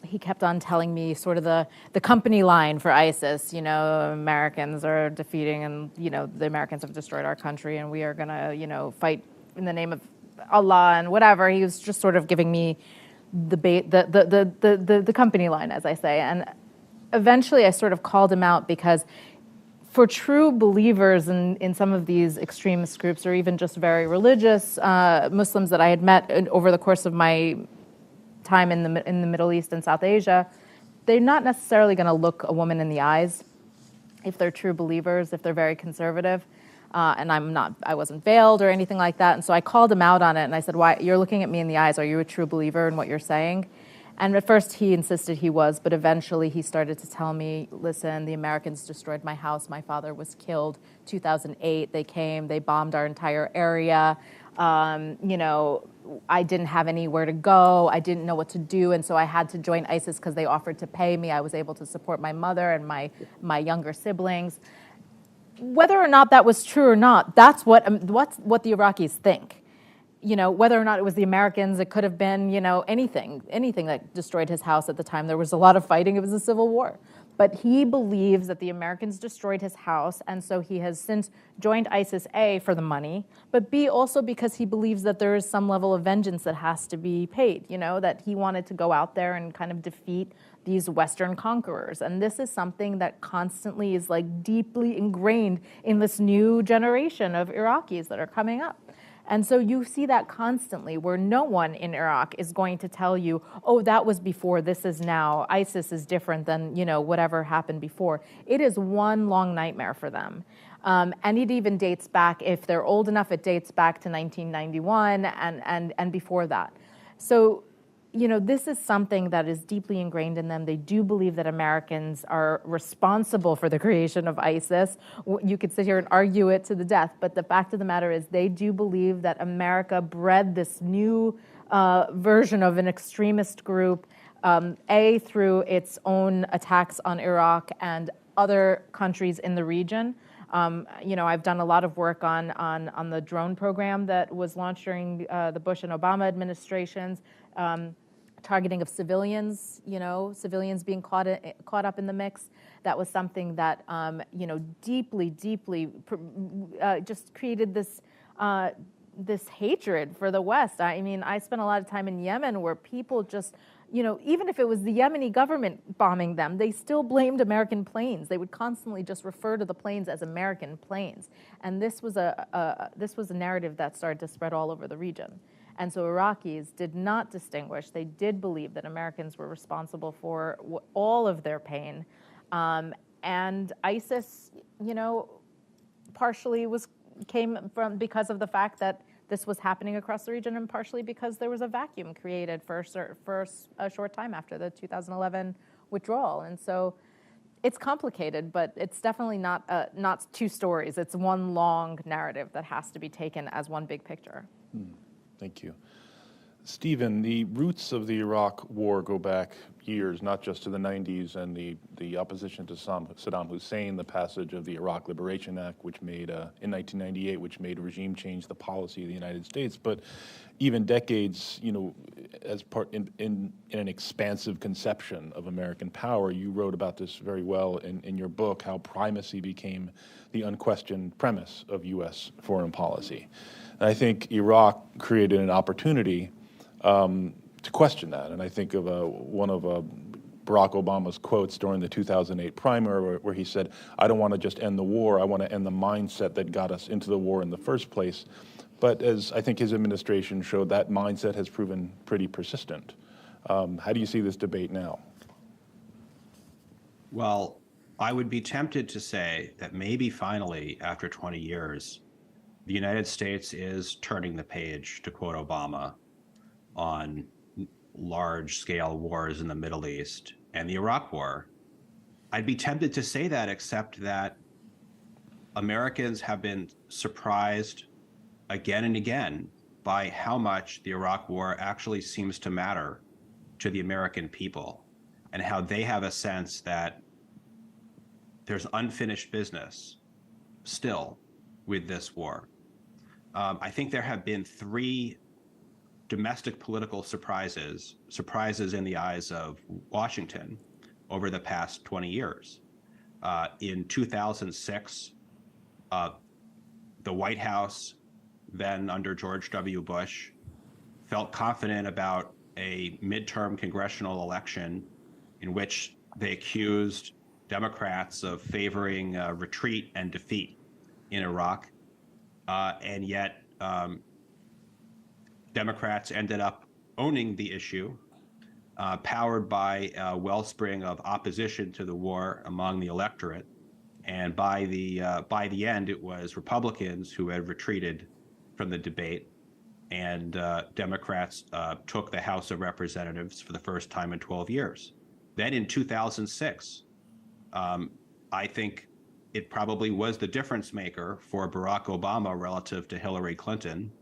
he kept on telling me sort of the company line for ISIS. Americans are defeating, and the Americans have destroyed our country, and we are going to fight in the name of Allah and whatever. He was just sort of giving me the company line, as I say. And eventually, I sort of called him out, because for true believers in some of these extremist groups, or even just very religious Muslims that I had met over the course of my time in the Middle East and South Asia, they're not necessarily going to look a woman in the eyes if they're true believers, if they're very conservative. And I wasn't veiled or anything like that. And so I called him out on it and I said, why, you're looking at me in the eyes. Are you a true believer in what you're saying? And at first he insisted he was, but eventually he started to tell me, listen, the Americans destroyed my house. My father was killed 2008. They came, they bombed our entire area. I didn't have anywhere to go. I didn't know what to do. And so I had to join ISIS because they offered to pay me. I was able to support my mother and my younger siblings. Whether or not that was true or not, that's what the Iraqis think. Whether or not it was the Americans, it could have been, anything that destroyed his house at the time. There was a lot of fighting. It was a civil war. But he believes that the Americans destroyed his house, and so he has since joined ISIS, A, for the money, but B, also because he believes that there is some level of vengeance that has to be paid, that he wanted to go out there and kind of defeat these Western conquerors. And this is something that constantly is like deeply ingrained in this new generation of Iraqis that are coming up. And so you see that constantly, where no one in Iraq is going to tell you, oh, that was before, this is now, ISIS is different than, whatever happened before. It is one long nightmare for them. And it even dates back, if they're old enough, it dates back to 1991 and before that. So, this is something that is deeply ingrained in them. They do believe that Americans are responsible for the creation of ISIS. You could sit here and argue it to the death, but the fact of the matter is they do believe that America bred this new version of an extremist group, through its own attacks on Iraq and other countries in the region. I've done a lot of work on the drone program that was launched during the Bush and Obama administrations, targeting of civilians, civilians being caught up in the mix. That was something that, deeply just created this hatred for the West. I mean, I spent a lot of time in Yemen where people just, even if it was the Yemeni government bombing them, they still blamed American planes. They would constantly just refer to the planes as American planes. And this was a narrative that started to spread all over the region. And so Iraqis did not distinguish. They did believe that Americans were responsible for all of their pain. And ISIS, partially came from because of the fact that this was happening across the region, and partially because there was a vacuum created for a short time after the 2011 withdrawal. And so it's complicated, but it's definitely not two stories. It's one long narrative that has to be taken as one big picture. Thank you. Stephen, the roots of the Iraq War go back years, not just to the 90s and the opposition to Saddam Hussein, the passage of the Iraq Liberation Act, which made, in 1998, which made regime change the policy of the United States, but even decades, as part in an expansive conception of American power. You wrote about this very well in your book, how primacy became the unquestioned premise of U.S. foreign policy. And I think Iraq created an opportunity to question that. And I think of one of Barack Obama's quotes during the 2008 primary where he said, I don't want to just end the war, I want to end the mindset that got us into the war in the first place. But as I think his administration showed, that mindset has proven pretty persistent. How do you see this debate now? Well, I would be tempted to say that maybe finally, after 20 years, the United States is turning the page, to quote Obama, on large-scale wars in the Middle East and the Iraq War. I'd be tempted to say that, except that Americans have been surprised again and again by how much the Iraq War actually seems to matter to the American people, and how they have a sense that there's unfinished business still with this war. I think there have been three domestic political surprises in the eyes of Washington over the past 20 years. In 2006, the White House, then under George W. Bush, felt confident about a midterm congressional election in which they accused Democrats of favoring retreat and defeat in Iraq. And yet Democrats ended up owning the issue powered by a wellspring of opposition to the war among the electorate. And by the end, it was Republicans who had retreated from the debate, and Democrats took the House of Representatives for the first time in 12 years. Then in 2006, I think it probably was the difference maker for Barack Obama relative to Hillary Clinton,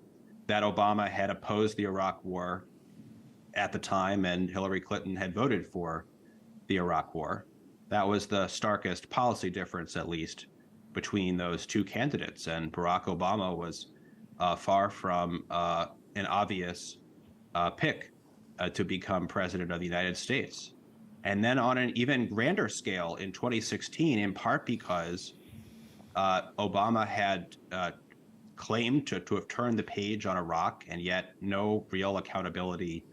that Obama had opposed the Iraq War at the time and Hillary Clinton had voted for the Iraq War. That was the starkest policy difference, at least, between those two candidates. And Barack Obama was far from an obvious pick to become president of the United States. And then on an even grander scale in 2016, in part because Obama had claimed to have turned the page on Iraq, and yet no real accountability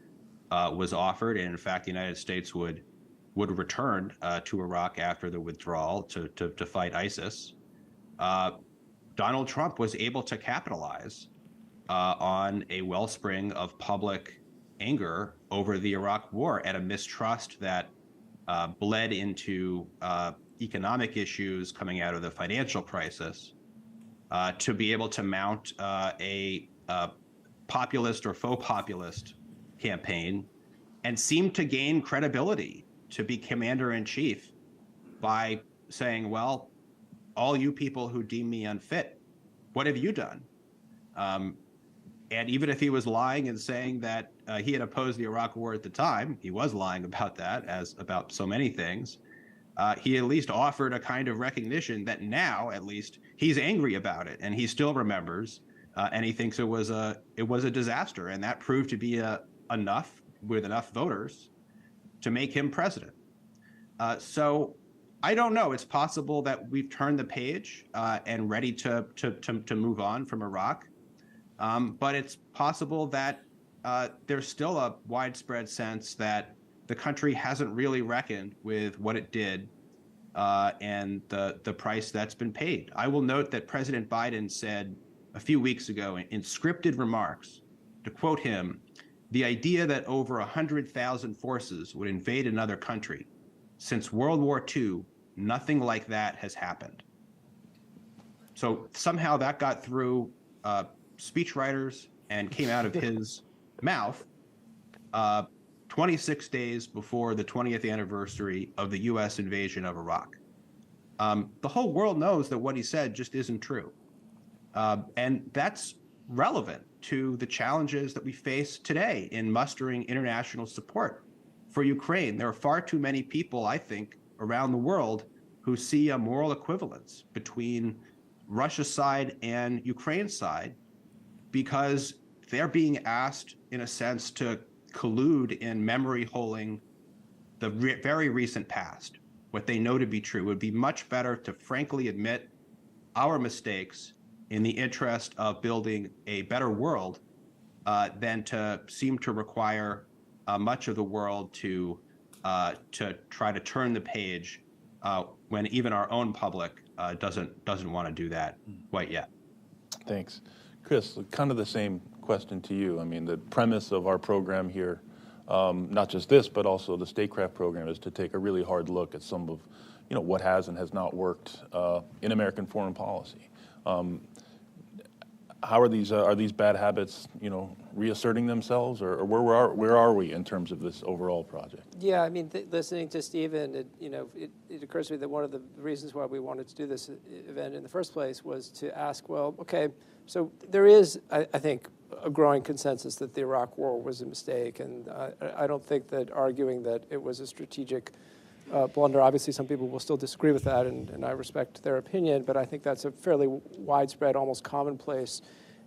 was offered. And in fact, the United States would return to Iraq after the withdrawal to fight ISIS. Donald Trump was able to capitalize on a wellspring of public anger over the Iraq War and a mistrust that bled into economic issues coming out of the financial crisis, to be able to mount a populist or faux populist campaign and seem to gain credibility to be commander-in-chief by saying, well, all you people who deem me unfit, what have you done? And even if he was lying and saying that he had opposed the Iraq War at the time, he was lying about that, as about so many things, he at least offered a kind of recognition that now, at least, he's angry about it, and he still remembers, and he thinks it was a disaster, and that proved to be enough, with enough voters, to make him president. So I don't know. It's possible that we've turned the page and ready to move on from Iraq. But it's possible that there's still a widespread sense that the country hasn't really reckoned with what it did and the price that's been paid. I will note that President Biden said a few weeks ago in scripted remarks, to quote him, "The idea that over 100,000 forces would invade another country. Since World War II, nothing like that has happened." So somehow that got through speechwriters and came out of his mouth 26 days before the 20th anniversary of the U.S. invasion of Iraq. The whole world knows that what he said just isn't true. And that's relevant to the challenges that we face today in mustering international support for Ukraine. There are far too many people, I think, around the world who see a moral equivalence between Russia's side and Ukraine's side, because they're being asked, in a sense, to collude in memory holing the very recent past, what they know to be true. It would be much better to frankly admit our mistakes in the interest of building a better world than to seem to require much of the world to try to turn the page when even our own public doesn't want to do that quite yet. Thanks. Chris, kind of the same question to you. I mean, the premise of our program here, not just this, but also the Statecraft program, is to take a really hard look at some of, what has and has not worked in American foreign policy. How are these bad habits, reasserting themselves, or where are we in terms of this overall project? Yeah, I mean, listening to Stephen, it occurs to me that one of the reasons why we wanted to do this event in the first place was to ask, well, okay, so there is, I think, a growing consensus that the Iraq War was a mistake, and I don't think that arguing that it was a strategic blunder. Obviously, some people will still disagree with that, and I respect their opinion, but I think that's a fairly widespread, almost commonplace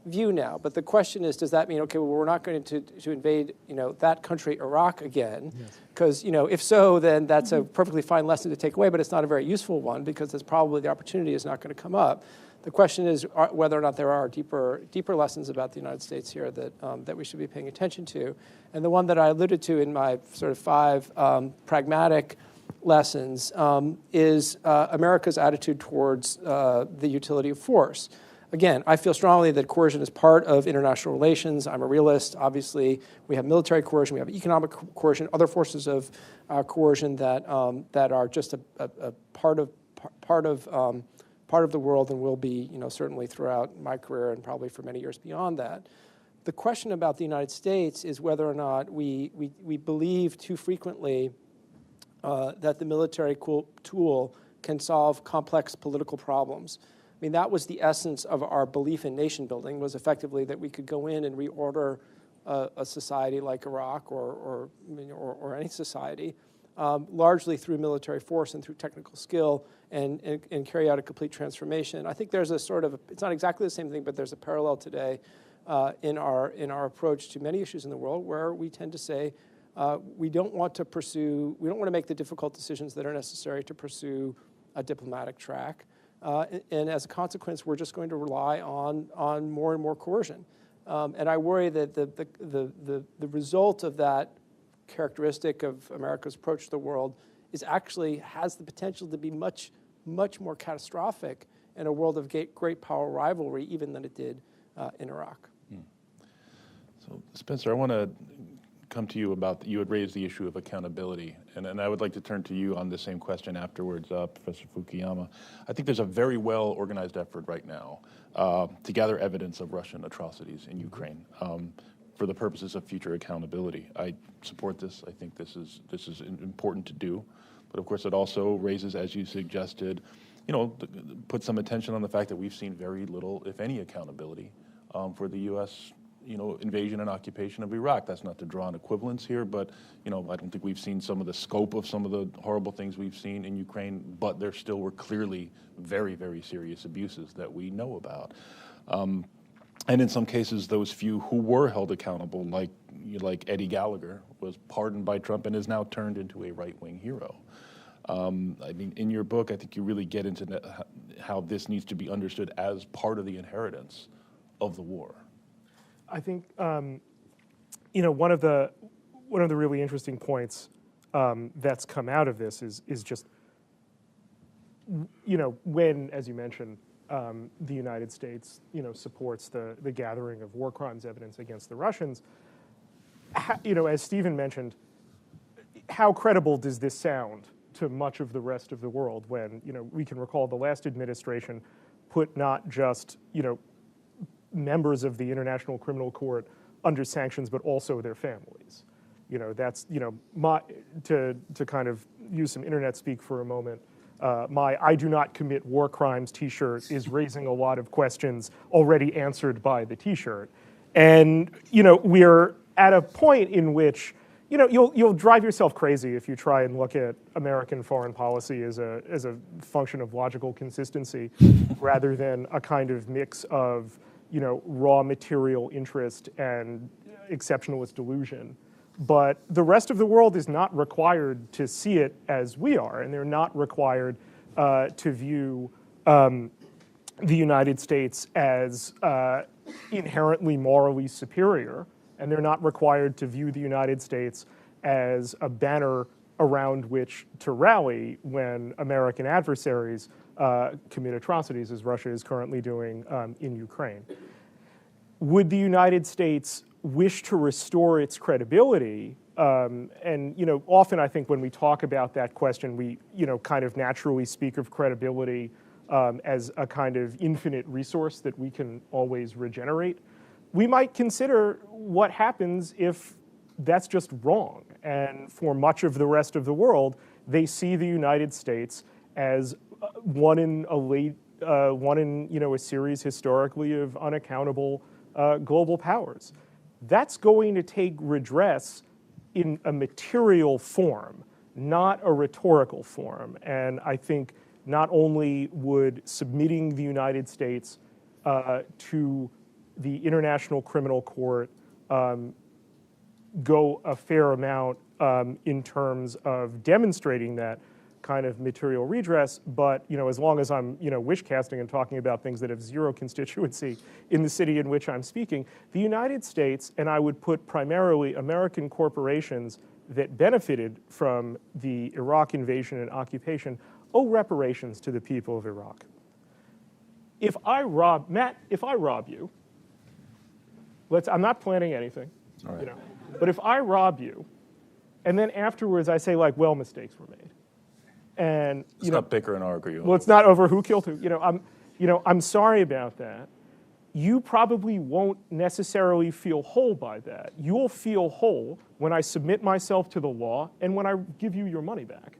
view now. But the question is, does that mean, okay, well, we're not going to invade, that country, Iraq, again? Because, if so, then that's a perfectly fine lesson to take away, but it's not a very useful one, because there's probably the opportunity is not going to come up. The question is whether or not there are deeper lessons about the United States here that we should be paying attention to. And the one that I alluded to in my sort of 5 pragmatic lessons is America's attitude towards the utility of force. again, I feel strongly that coercion is part of international relations. I'm a realist. Obviously, we have military coercion, we have economic coercion, other forces of coercion that are just a part of the world and will be, certainly throughout my career and probably for many years beyond that. The question about the United States is whether or not we believe too frequently that the military tool can solve complex political problems. I mean, that was the essence of our belief in nation building, was effectively that we could go in and reorder a society like Iraq or any society, largely through military force and through technical skill and carry out a complete transformation. I think there's a sort of, it's not exactly the same thing, but there's a parallel today in our approach to many issues in the world where we tend to say we don't want to make the difficult decisions that are necessary to pursue a diplomatic track. And as a consequence, we're just going to rely on more and more coercion. And I worry that the result of that characteristic of America's approach to the world has the potential to be much, much more catastrophic in a world of great power rivalry, even than it did in Iraq. So, Spencer, I want to come to you about, you had raised the issue of accountability, and I would like to turn to you on the same question afterwards, Professor Fukuyama. I think there's a very well-organized effort right now to gather evidence of Russian atrocities in Ukraine for the purposes of future accountability. I support this. I think this is important to do, but of course it also raises, as you suggested, put some attention on the fact that we've seen very little, if any, accountability for the U.S. Invasion and occupation of Iraq. That's not to draw an equivalence here, but, I don't think we've seen some of the scope of some of the horrible things we've seen in Ukraine, but there still were clearly very, very serious abuses that we know about. And in some cases, those few who were held accountable, like Eddie Gallagher, was pardoned by Trump and is now turned into a right-wing hero. In your book, I think you really get into how this needs to be understood as part of the inheritance of the war. I think one of the really interesting points that's come out of this is just when, as you mentioned, the United States supports the gathering of war crimes evidence against the Russians. As Stephen mentioned, how credible does this sound to much of the rest of the world when we can recall the last administration put not just members of the International Criminal Court under sanctions, but also their families. That's to kind of use some internet speak for a moment. My "I do not commit war crimes" T-shirt is raising a lot of questions already answered by the T-shirt, and we're at a point in which you'll drive yourself crazy if you try and look at American foreign policy as a function of logical consistency, rather than a kind of mix of raw material interest and exceptionalist delusion. But the rest of the world is not required to see it as we are, and they're not required to view the United States as inherently morally superior, and they're not required to view the United States as a banner around which to rally when American adversaries commit atrocities, as Russia is currently doing in Ukraine. Would the United States wish to restore its credibility? And often I think when we talk about that question, we kind of naturally speak of credibility as a kind of infinite resource that we can always regenerate. We might consider what happens if that's just wrong. And for much of the rest of the world, they see the United States as one in a series historically of unaccountable global powers. That's going to take redress in a material form, not a rhetorical form. And I think not only would submitting the United States to the International Criminal Court go a fair amount in terms of demonstrating that kind of material redress, but as long as I'm wish casting and talking about things that have zero constituency in the city in which I'm speaking, the United States, and I would put primarily American corporations that benefited from the Iraq invasion and occupation, owe reparations to the people of Iraq. if I rob you, I'm not planning anything, All right. you know, but if I rob you, and then afterwards I say like, well, mistakes were made, and Let's not bicker and argue. well, it's not over who killed who. I'm sorry about that. You probably won't necessarily feel whole by that. You'll feel whole when I submit myself to the law and when I give you your money back.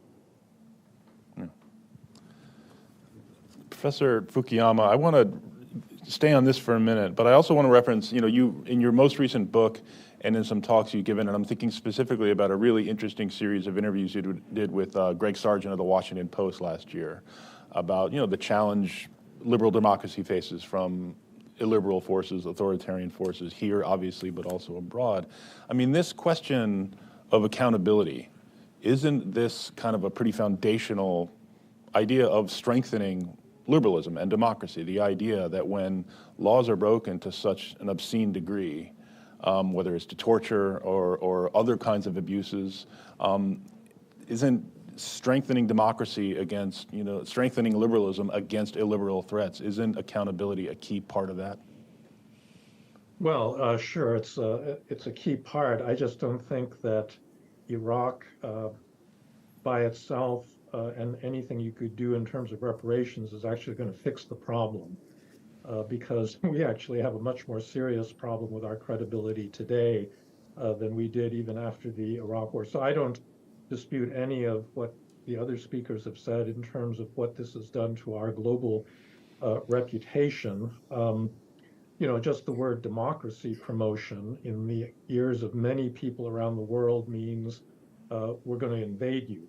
Professor Fukuyama, I want to stay on this for a minute, but I also want to reference, you in your most recent book and in some talks you've given, and I'm thinking specifically about a really interesting series of interviews you did with Greg Sargent of the Washington Post last year about, the challenge liberal democracy faces from illiberal forces, authoritarian forces here, obviously, but also abroad. I mean, this question of accountability, isn't this kind of a pretty foundational idea of strengthening liberalism and democracy? The idea that when laws are broken to such an obscene degree, whether it's to torture or other kinds of abuses, isn't strengthening democracy against, strengthening liberalism against illiberal threats, isn't accountability a key part of that? Well, sure, it's a key part. I just don't think that Iraq by itself and anything you could do in terms of reparations is actually going to fix the problem, because we actually have a much more serious problem with our credibility today than we did even after the Iraq War. So I don't dispute any of what the other speakers have said in terms of what this has done to our global reputation. Just the word democracy promotion in the ears of many people around the world means we're going to invade you.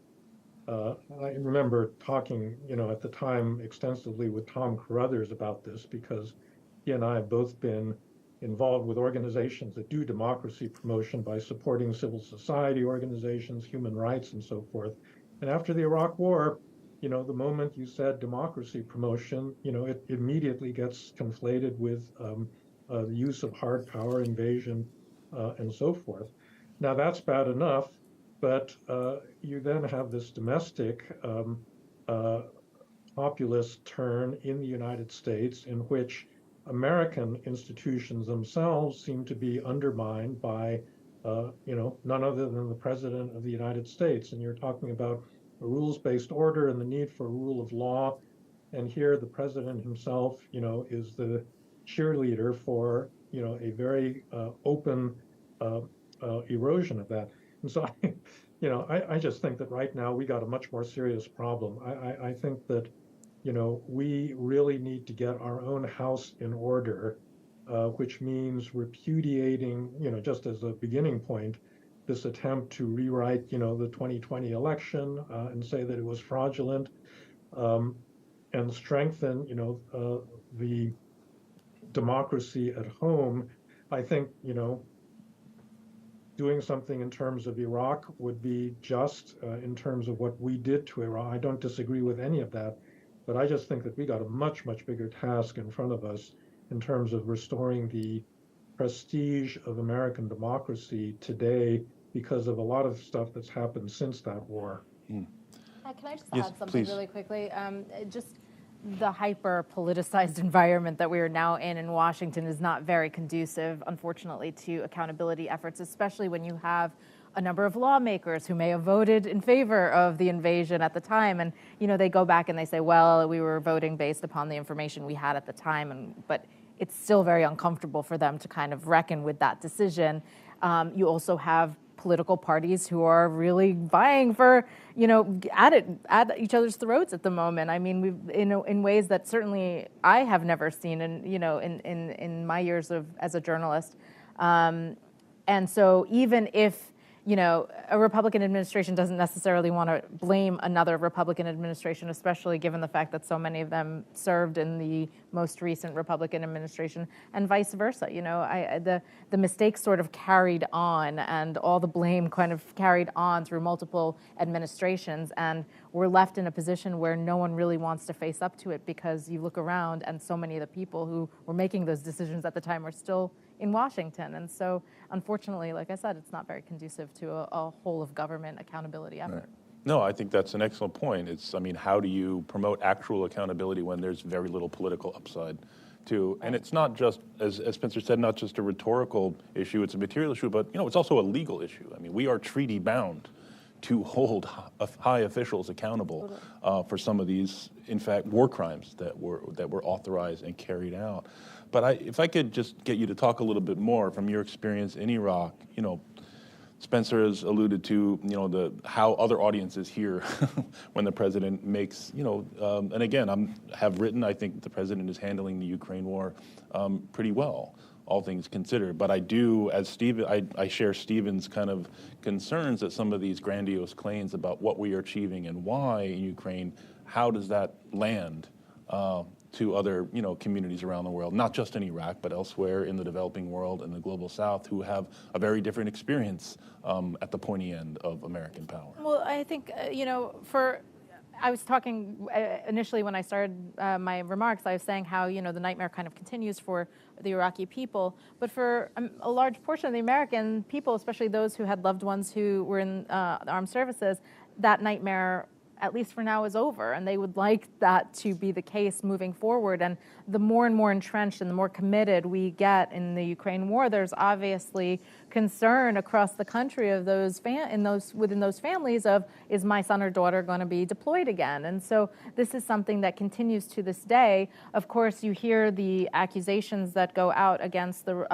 I remember talking, at the time extensively with Tom Carruthers about this, because he and I have both been involved with organizations that do democracy promotion by supporting civil society organizations, human rights, and so forth. And after the Iraq War, the moment you said democracy promotion, it immediately gets conflated with the use of hard power, invasion, and so forth. Now that's bad enough, but you then have this domestic populist turn in the United States in which American institutions themselves seem to be undermined by, none other than the President of the United States. And you're talking about a rules-based order and the need for rule of law. And here the President himself, is the cheerleader for, a very open erosion of that. And so, I just think that right now we got a much more serious problem. I think that, we really need to get our own house in order, which means repudiating, just as a beginning point, this attempt to rewrite, the 2020 election and say that it was fraudulent, and strengthen, the democracy at home. I think, doing something in terms of Iraq would be just in terms of what we did to Iraq. I don't disagree with any of that, but I just think that we got a much, much bigger task in front of us in terms of restoring the prestige of American democracy today because of a lot of stuff that's happened since that war. Can I just Yes, add something please. really quickly? Just the hyper-politicized environment that we are now in Washington is not very conducive, unfortunately, to accountability efforts, especially when you have a number of lawmakers who may have voted in favor of the invasion at the time. And, they go back and they say, well, we were voting based upon the information we had at the time. But it's still very uncomfortable for them to kind of reckon with that decision. You also have political parties who are really vying for, at each other's throats at the moment. I mean, we've in ways that certainly I have never seen, in my years as a journalist. And so even if a Republican administration doesn't necessarily want to blame another Republican administration, especially given the fact that so many of them served in the most recent Republican administration, and vice versa. The mistakes sort of carried on, and all the blame kind of carried on through multiple administrations, and we're left in a position where no one really wants to face up to it, because you look around and so many of the people who were making those decisions at the time are still in Washington. And so, unfortunately, like I said, it's not very conducive to a whole of government accountability effort. No, I think that's an excellent point. I mean, how do you promote actual accountability when there's very little political upside to, and it's not just, as Spencer said, not just a rhetorical issue, it's a material issue, but, it's also a legal issue. I mean, we are treaty bound to hold high officials accountable for some of these, in fact, war crimes that were authorized and carried out. But if I could just get you to talk a little bit more from your experience in Iraq, Spencer has alluded to, how other audiences hear when the president makes, and again, have written, I think the president is handling the Ukraine war pretty well, all things considered. But I do, as Stephen, I share Stephen's kind of concerns that some of these grandiose claims about what we are achieving and why in Ukraine, how does that land to other, communities around the world, not just in Iraq, but elsewhere in the developing world and the global South, who have a very different experience at the pointy end of American power. Well, I think, I was talking initially when I started my remarks, I was saying how, the nightmare kind of continues for the Iraqi people. But for a large portion of the American people, especially those who had loved ones who were in the armed services, that nightmare, at least for now, is over. And they would like that to be the case moving forward. And the more and more entrenched and the more committed we get in the Ukraine war, there's obviously concern across the country of within those families of, is my son or daughter going to be deployed again? And so this is something that continues to this day. Of course, you hear the accusations that go out against the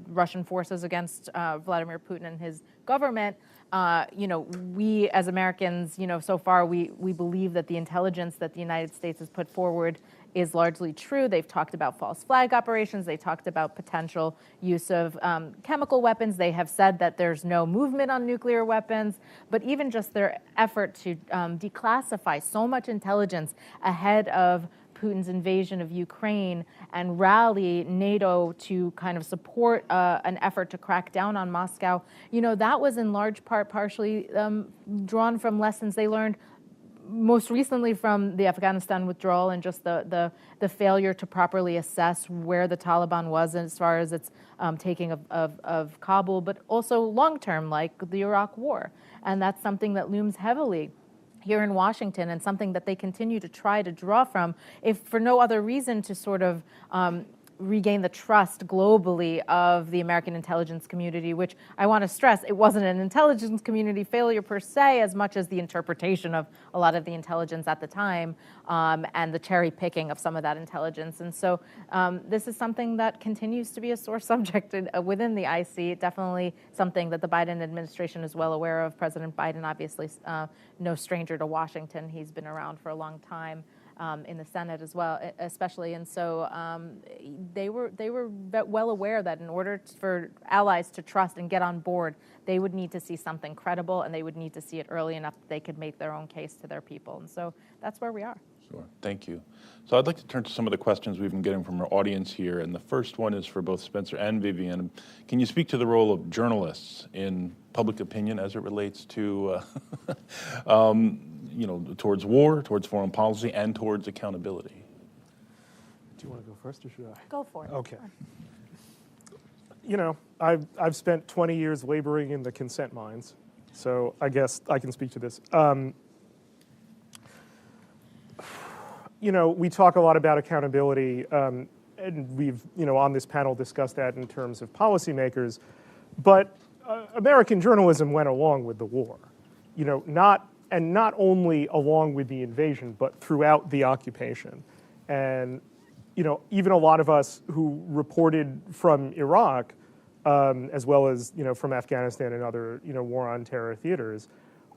Russian forces, against Vladimir Putin and his government. We as Americans, so far we believe that the intelligence that the United States has put forward is largely true. They've talked about false flag operations. They talked about potential use of chemical weapons. They have said that there's no movement on nuclear weapons. But even just their effort to declassify so much intelligence ahead of Putin's invasion of Ukraine and rally NATO to kind of support an effort to crack down on Moscow, that was in large part partially drawn from lessons they learned most recently from the Afghanistan withdrawal and just the failure to properly assess where the Taliban was as far as its taking of Kabul, but also long-term, like the Iraq war. And that's something that looms heavily here in Washington and something that they continue to try to draw from, if for no other reason to sort of regain the trust globally of the American intelligence community, which I want to stress, it wasn't an intelligence community failure per se, as much as the interpretation of a lot of the intelligence at the time and the cherry picking of some of that intelligence. And so this is something that continues to be a sore subject within the IC, definitely something that the Biden administration is well aware of. President Biden, obviously, no stranger to Washington. He's been around for a long time. In the Senate as well, especially, and so they were well aware that in order for allies to trust and get on board, they would need to see something credible, and they would need to see it early enough that they could make their own case to their people, and so that's where we are. Sure, thank you. So I'd like to turn to some of the questions we've been getting from our audience here, and the first one is for both Spencer and Vivian. Can you speak to the role of journalists in public opinion as it relates to towards war, towards foreign policy, and towards accountability? Do you want to go first, or should I? Go for it. Okay. I've spent 20 years laboring in the consent mines, so I guess I can speak to this. We talk a lot about accountability, and we've, on this panel discussed that in terms of policymakers, but American journalism went along with the war, not only along with the invasion, but throughout the occupation. And, even a lot of us who reported from Iraq, as well as, from Afghanistan and other, war on terror theaters,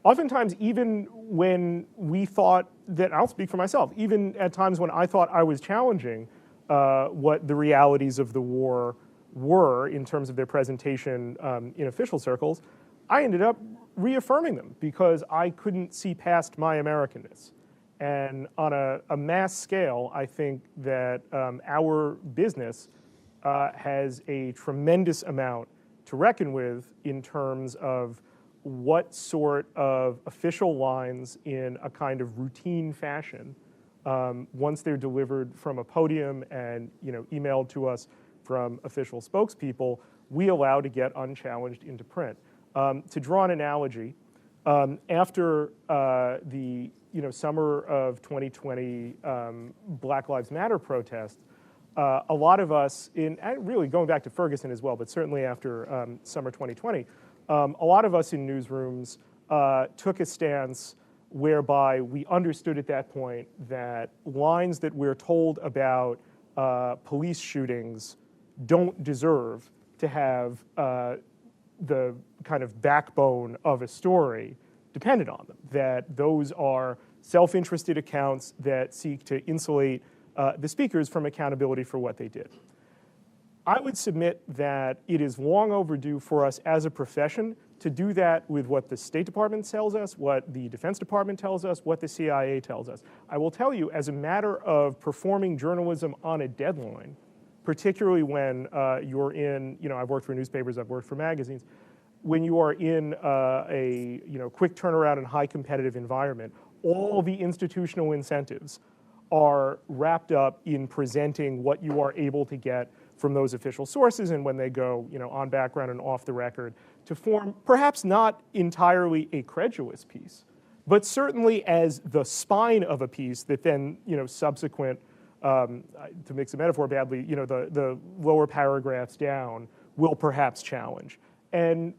oftentimes, even when we thought that, I'll speak for myself, even at times when I thought I was challenging what the realities of the war were in terms of their presentation in official circles, I ended up reaffirming them because I couldn't see past my Americanness. And on a mass scale, I think that our business has a tremendous amount to reckon with in terms of what sort of official lines in a kind of routine fashion, once they're delivered from a podium and emailed to us from official spokespeople, we allow to get unchallenged into print. To draw an analogy, After the summer of 2020 Black Lives Matter protest, a lot of us, and really going back to Ferguson as well, but certainly after summer 2020, a lot of us in newsrooms took a stance whereby we understood at that point that lines that we're told about police shootings don't deserve to have the kind of backbone of a story dependent on them, that those are self-interested accounts that seek to insulate the speakers from accountability for what they did. I would submit that it is long overdue for us as a profession to do that with what the State Department tells us, what the Defense Department tells us, what the CIA tells us. I will tell you, as a matter of performing journalism on a deadline, particularly when you're in, I've worked for newspapers, I've worked for magazines, when you are in a quick turnaround and high competitive environment, all the institutional incentives are wrapped up in presenting what you are able to get from those official sources, and when they go on background and off the record, to form perhaps not entirely a credulous piece, but certainly as the spine of a piece that then subsequent, to mix a metaphor badly, the lower paragraphs down will perhaps challenge. And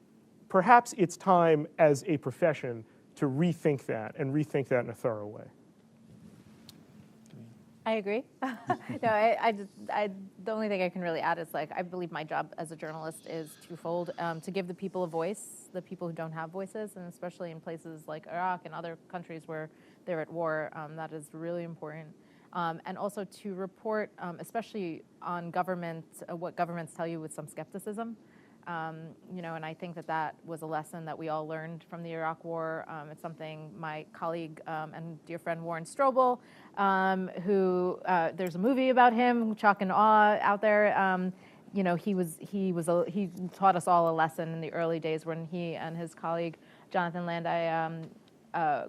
perhaps it's time as a profession to rethink that and rethink that in a thorough way. I agree. No, the only thing I can really add is I believe my job as a journalist is twofold: to give the people a voice, the people who don't have voices, and especially in places like Iraq and other countries where they're at war, that is really important. And also to report, especially on government, what governments tell you with some skepticism. And I think that was a lesson that we all learned from the Iraq War. It's something my colleague and dear friend Warren Strobel, who there's a movie about him, Chalk and Awe, out there. He taught us all a lesson in the early days when he and his colleague Jonathan Landai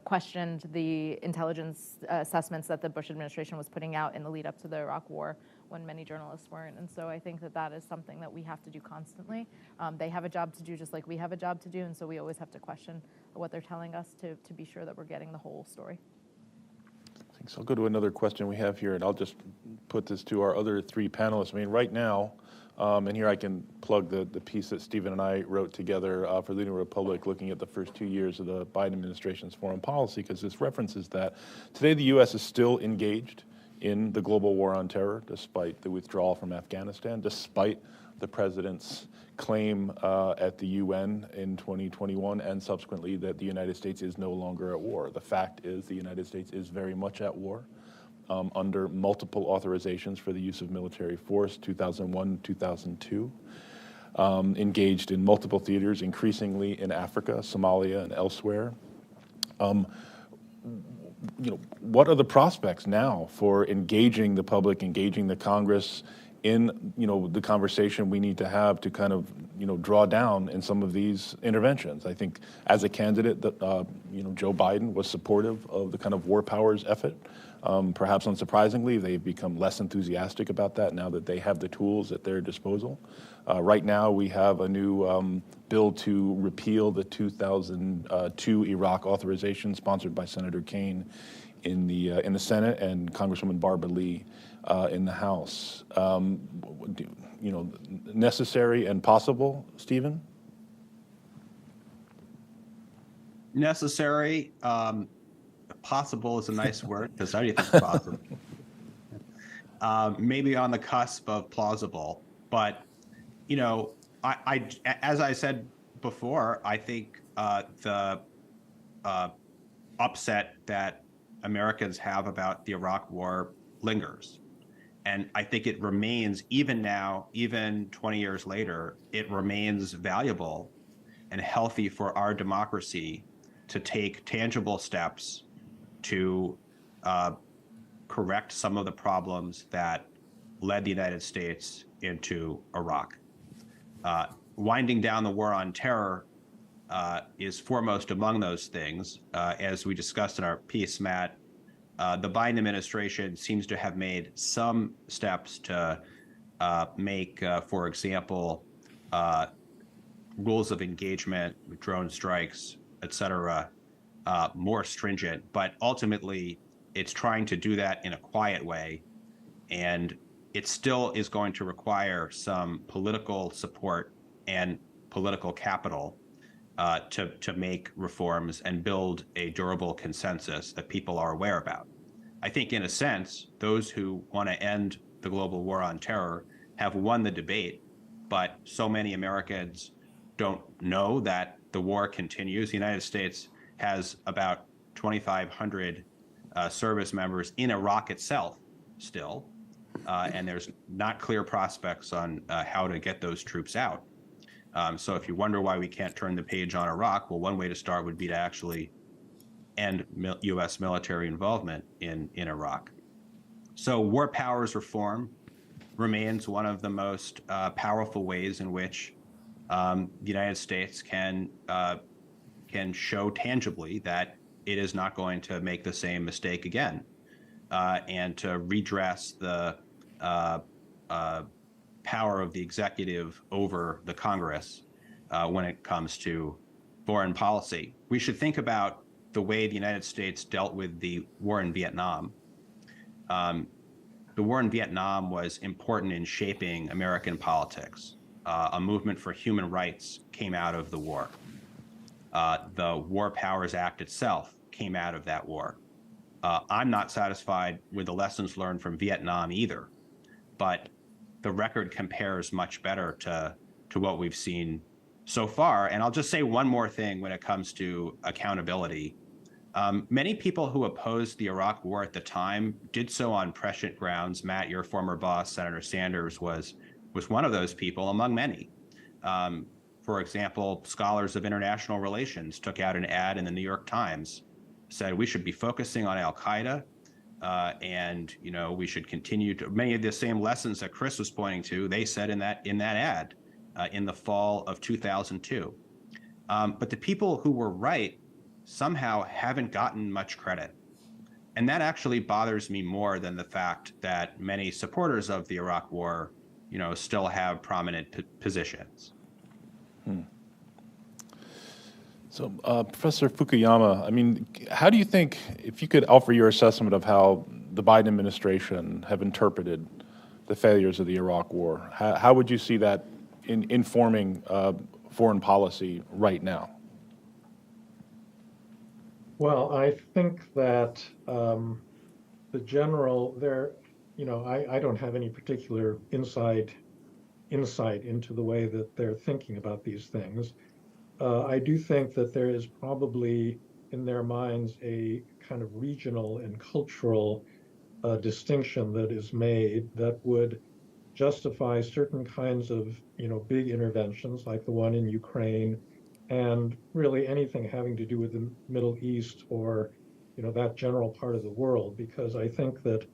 questioned the intelligence assessments that the Bush administration was putting out in the lead up to the Iraq War, when many journalists weren't. And so I think that is something that we have to do constantly. They have a job to do just like we have a job to do, and so we always have to question what they're telling us to be sure that we're getting the whole story. Thanks. I'll go to another question we have here, and I'll just put this to our other three panelists. I mean, right now, and here I can plug the piece that Stephen and I wrote together for the New Republic, looking at the first 2 years of the Biden administration's foreign policy, because this references that today the U.S. is still engaged in the global war on terror, despite the withdrawal from Afghanistan, despite the president's claim at the UN in 2021 and subsequently that the United States is no longer at war. The fact is the United States is very much at war under multiple authorizations for the use of military force, 2001, 2002, engaged in multiple theaters, increasingly in Africa, Somalia, and elsewhere. What are the prospects now for engaging the public, engaging the Congress in, the conversation we need to have to kind of, draw down in some of these interventions? I think as a candidate that, Joe Biden was supportive of the kind of war powers effort. Perhaps unsurprisingly, they've become less enthusiastic about that now that they have the tools at their disposal. Right now, we have a new bill to repeal the 2002 Iraq authorization sponsored by Senator Kaine in the Senate and Congresswoman Barbara Lee in the House. Necessary and possible, Stephen? Necessary. Possible is a nice word because anything's possible. Maybe on the cusp of plausible, but I as I said before, I think the upset that Americans have about the Iraq War lingers, and I think it remains even now, even 20 years later, it remains valuable and healthy for our democracy to take tangible steps to correct some of the problems that led the United States into Iraq. Winding down the war on terror is foremost among those things. As we discussed in our piece, Matt, the Biden administration seems to have made some steps to make, for example, rules of engagement with drone strikes et cetera, more stringent. But ultimately, it's trying to do that in a quiet way. And it still is going to require some political support and political capital to make reforms and build a durable consensus that people are aware about. I think, in a sense, those who want to end the global war on terror have won the debate, but so many Americans don't know that the war continues. The United States has about 2,500 service members in Iraq itself still, and there's not clear prospects on how to get those troops out. So if you wonder why we can't turn the page on Iraq, well, one way to start would be to actually end U.S. military involvement in Iraq. So war powers reform remains one of the most powerful ways in which the United States can show tangibly that it is not going to make the same mistake again, and to redress the power of the executive over the Congress when it comes to foreign policy. We should think about the way the United States dealt with the war in Vietnam. The war in Vietnam was important in shaping American politics. A movement for human rights came out of the war. The War Powers Act itself came out of that war. I'm not satisfied with the lessons learned from Vietnam either, but the record compares much better to what we've seen so far. And I'll just say one more thing when it comes to accountability. Many people who opposed the Iraq war at the time did so on prescient grounds. Matt, your former boss, Senator Sanders, was one of those people among many. For example, scholars of international relations took out an ad in the New York Times, said we should be focusing on al-Qaeda, and we should continue to many of the same lessons that Chris was pointing to. They said in that ad in the fall of 2002. But the people who were right somehow haven't gotten much credit. And that actually bothers me more than the fact that many supporters of the Iraq war, still have prominent positions. So, Professor Fukuyama, I mean, how do you think, if you could offer your assessment of how the Biden administration have interpreted the failures of the Iraq war, how would you see that informing foreign policy right now? Well, I think that the general I don't have any particular insight into the way that they're thinking about these things. I do think that there is probably in their minds a kind of regional and cultural distinction that is made that would justify certain kinds of big interventions like the one in Ukraine, and really anything having to do with the Middle East or that general part of the world. Because I think that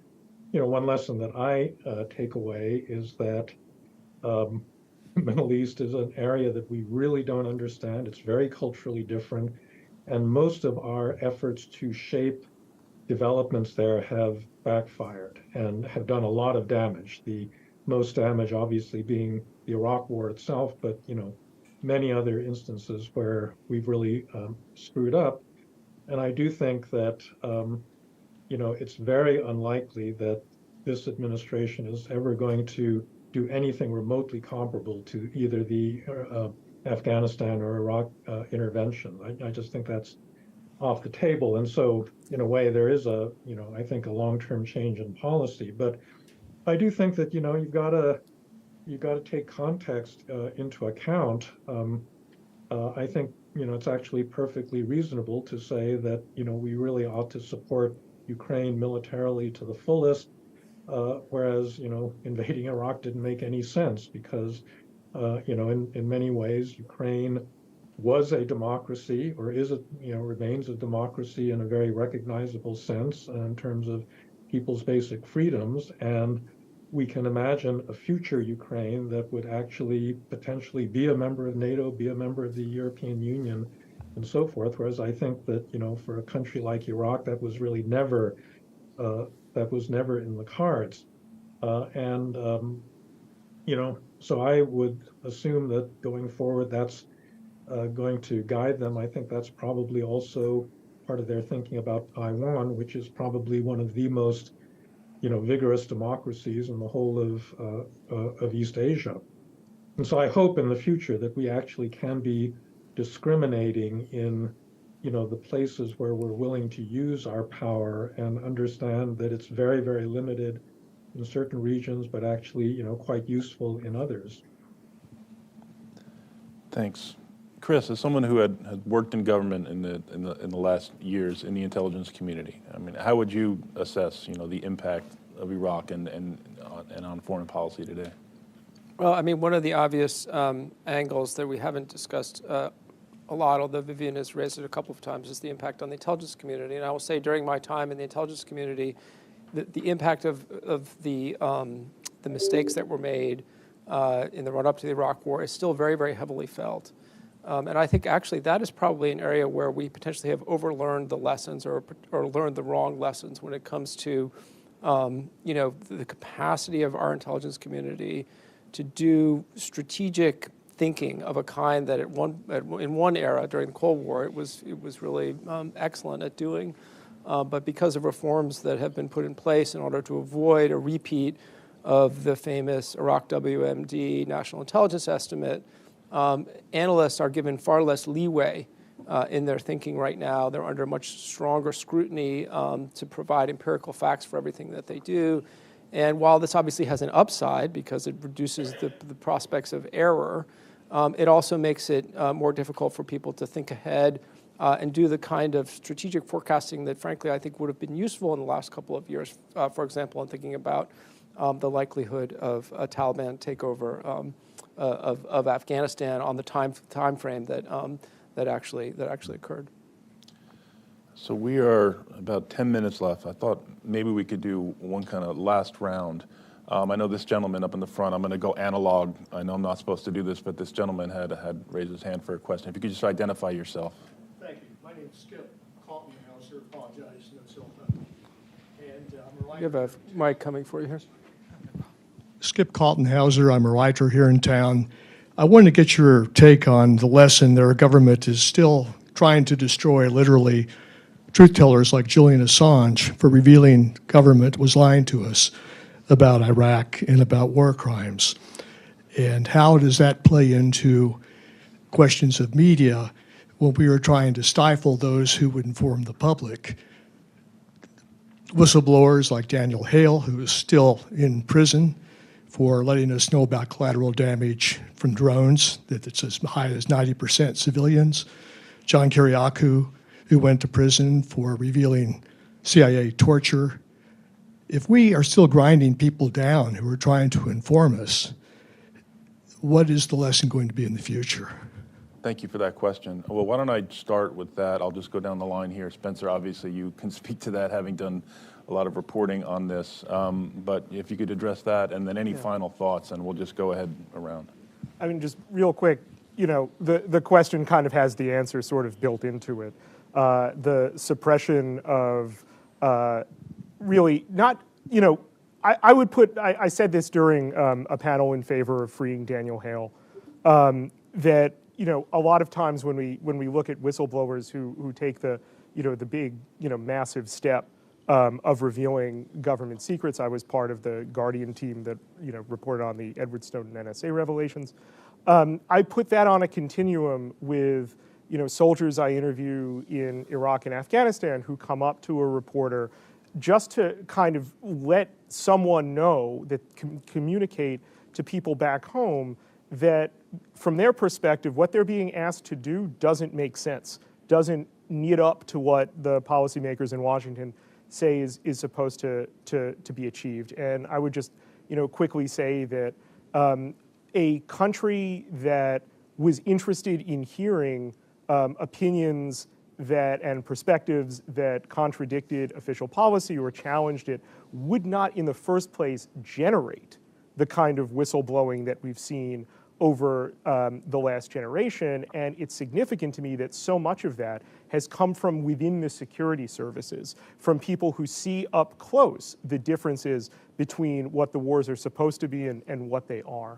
one lesson that I take away is that the Middle East is an area that we really don't understand. It's very culturally different, and most of our efforts to shape developments there have backfired and have done a lot of damage. The most damage obviously being the Iraq war itself, but many other instances where we've really screwed up. And I do think that it's very unlikely that this administration is ever going to do anything remotely comparable to either the Afghanistan or Iraq intervention. I just think that's off the table. And so, in a way, there is I think a long-term change in policy. But I do think that you've got to take context into account. I think it's actually perfectly reasonable to say that we really ought to support Ukraine militarily to the fullest, whereas invading Iraq didn't make any sense because in many ways Ukraine was a democracy, or remains a democracy in a very recognizable sense in terms of people's basic freedoms. And we can imagine a future Ukraine that would actually potentially be a member of NATO, be a member of the European Union, and so forth. Whereas I think that for a country like Iraq, that was really never in the cards. So I would assume that going forward, that's going to guide them. I think that's probably also part of their thinking about Taiwan, which is probably one of the most, vigorous democracies in the whole of East Asia. And so I hope in the future that we actually can be discriminating in, the places where we're willing to use our power and understand that it's very, very limited in certain regions, but actually, quite useful in others. Thanks. Chris, as someone who had worked in government in the last years in the intelligence community, I mean, how would you assess, the impact of Iraq and on foreign policy today? Well, I mean, one of the obvious angles that we haven't discussed a lot, although Vivian has raised it a couple of times, is the impact on the intelligence community. And I will say, during my time in the intelligence community, the impact of the mistakes that were made in the run-up to the Iraq War is still very, very heavily felt. And I think actually that is probably an area where we potentially have overlearned the lessons or learned the wrong lessons when it comes to, the capacity of our intelligence community to do strategic thinking of a kind that in one era during the Cold War it was really excellent at doing, but because of reforms that have been put in place in order to avoid a repeat of the famous Iraq WMD National Intelligence Estimate, analysts are given far less leeway in their thinking right now. They're under much stronger scrutiny to provide empirical facts for everything that they do. And while this obviously has an upside because it reduces the prospects of error, it also makes it more difficult for people to think ahead and do the kind of strategic forecasting that, frankly, I think would have been useful in the last couple of years. For example, in thinking about the likelihood of a Taliban takeover of Afghanistan on the time frame that actually occurred. So we are about 10 minutes left. I thought maybe we could do one kind of last round. I know this gentleman up in the front, I'm going to go analog. I know I'm not supposed to do this, but this gentleman had raised his hand for a question. If you could just identify yourself. Thank you. My name's Skip Kaltenhauser. Apologize, no cell phone. And I'm a writer. You have a mic coming for you here. Skip Kaltenhauser. I'm a writer here in town. I wanted to get your take on the lesson that our government is still trying to destroy, literally, truth tellers like Julian Assange for revealing government was lying to us about Iraq and about war crimes. And how does that play into questions of media when we are trying to stifle those who would inform the public? Whistleblowers like Daniel Hale, who is still in prison for letting us know about collateral damage from drones, that it's as high as 90% civilians. John Kiriakou, who went to prison for revealing CIA torture. If we are still grinding people down who are trying to inform us, what is the lesson going to be in the future? Thank you for that question. Well, why don't I start with that? I'll just go down the line here. Spencer, obviously you can speak to that, having done a lot of reporting on this. But if you could address that, and then any final thoughts, and we'll just go ahead around. I mean, just real quick, the question kind of has the answer sort of built into it. The suppression of really not, I would put, I said this during a panel in favor of freeing Daniel Hale, that, a lot of times when we look at whistleblowers who take the big, massive step of revealing government secrets. I was part of the Guardian team that, reported on the Edward Snowden NSA revelations. I put that on a continuum with, soldiers I interview in Iraq and Afghanistan who come up to a reporter just to kind of let someone know that communicate to people back home that from their perspective, what they're being asked to do doesn't make sense, doesn't knit up to what the policymakers in Washington say is supposed to be achieved. And I would just, quickly say that a country that was interested in hearing opinions and perspectives that contradicted official policy or challenged it would not in the first place generate the kind of whistleblowing that we've seen over the last generation. And it's significant to me that so much of that has come from within the security services, from people who see up close the differences between what the wars are supposed to be and what they are.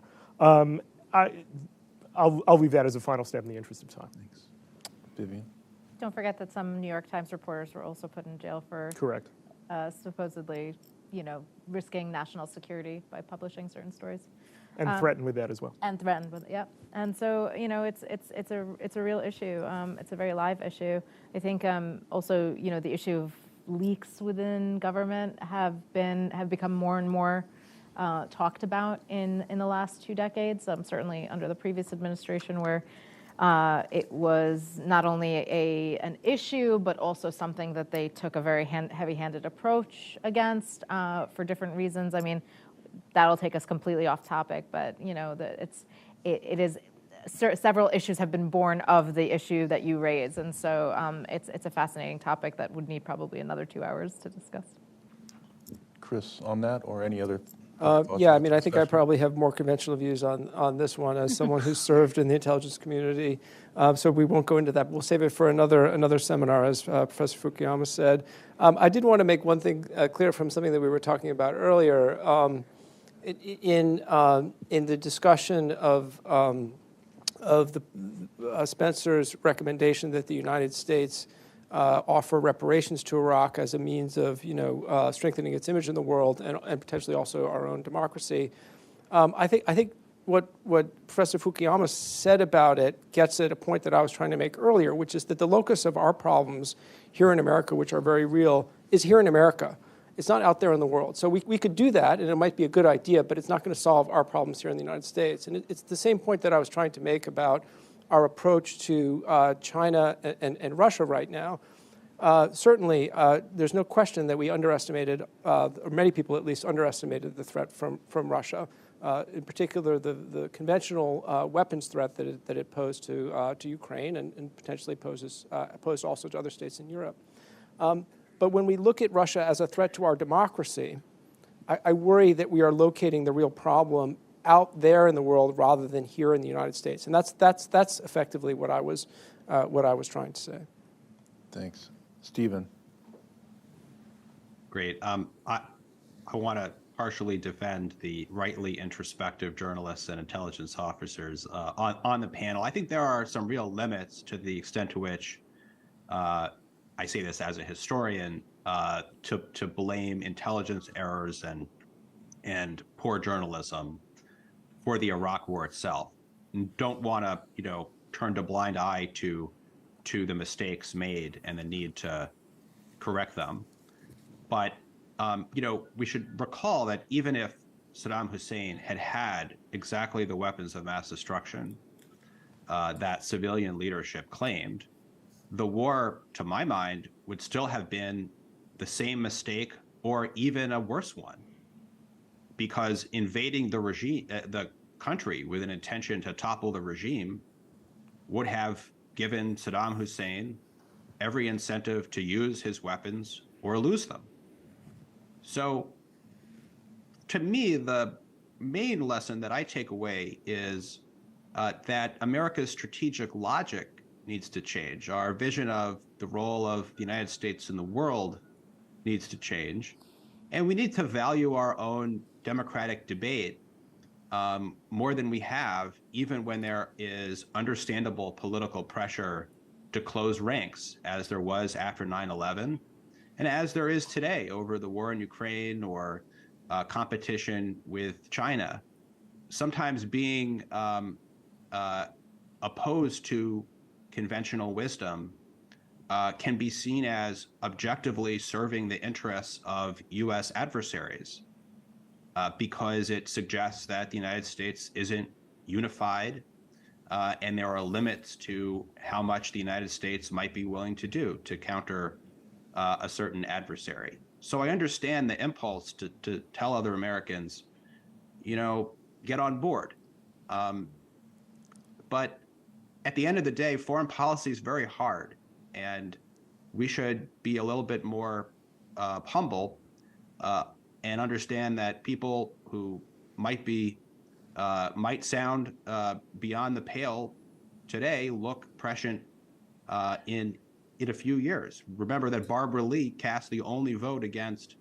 I'll leave that as a final step in the interest of time. Thanks. Vivian? Don't forget that some New York Times reporters were also put in jail for Correct. supposedly, risking national security by publishing certain stories. And threatened with that as well. And threatened with, yep. And so, it's a real issue. It's a very live issue. I think also, the issue of leaks within government have become more and more talked about in the last 2 decades. Certainly under the previous administration, where it was not only an issue, but also something that they took a very heavy-handed approach against for different reasons. I mean, that'll take us completely off topic, but it is several issues have been born of the issue that you raise, and so it's a fascinating topic that would need probably another 2 hours to discuss. Chris, on that, or any other? Yeah, I mean, I think I probably have more conventional views on this one as someone who's served in the intelligence community. So we won't go into that. We'll save it for another seminar, as Professor Fukuyama said. I did want to make one thing clear from something that we were talking about earlier. In the discussion of Spencer's recommendation that the United States offer reparations to Iraq as a means of, strengthening its image in the world and potentially also our own democracy. I think what Professor Fukuyama said about it gets at a point that I was trying to make earlier, which is that the locus of our problems here in America, which are very real, is here in America. It's not out there in the world. So we could do that, and it might be a good idea, but it's not going to solve our problems here in the United States. And it's the same point that I was trying to make about our approach to China and Russia right now. Certainly, there's no question that we underestimated, or many people at least underestimated the threat from Russia, in particular the conventional weapons threat that it posed to Ukraine and potentially posed also to other states in Europe. But when we look at Russia as a threat to our democracy, I worry that we are locating the real problem out there in the world rather than here in the United States, and that's effectively what I was trying to say. Thanks. Stephen. Great. I want to partially defend the rightly introspective journalists and intelligence officers on the panel. I think there are some real limits to the extent to which I say this as a historian, to blame intelligence errors and poor journalism for the Iraq War itself. And don't want to, turn a blind eye to the mistakes made and the need to correct them. But, we should recall that even if Saddam Hussein had exactly the weapons of mass destruction that civilian leadership claimed, the war, to my mind, would still have been the same mistake or even a worse one, because invading the regime, the country with an intention to topple the regime, would have given Saddam Hussein every incentive to use his weapons or lose them. So, to me, the main lesson that I take away is that America's strategic logic needs to change. Our vision of the role of the United States in the world needs to change. And we need to value our own democratic debate more than we have, even when there is understandable political pressure to close ranks, as there was after 9/11, and as there is today over the war in Ukraine or competition with China. Sometimes being opposed to conventional wisdom can be seen as objectively serving the interests of U.S. adversaries because it suggests that the United States isn't unified and there are limits to how much the United States might be willing to do to counter a certain adversary. So I understand the impulse to tell other Americans, get on board. But at the end of the day, foreign policy is very hard, and we should be a little bit more humble and understand that people who might sound beyond the pale today look prescient in a few years. Remember that Barbara Lee cast the only vote against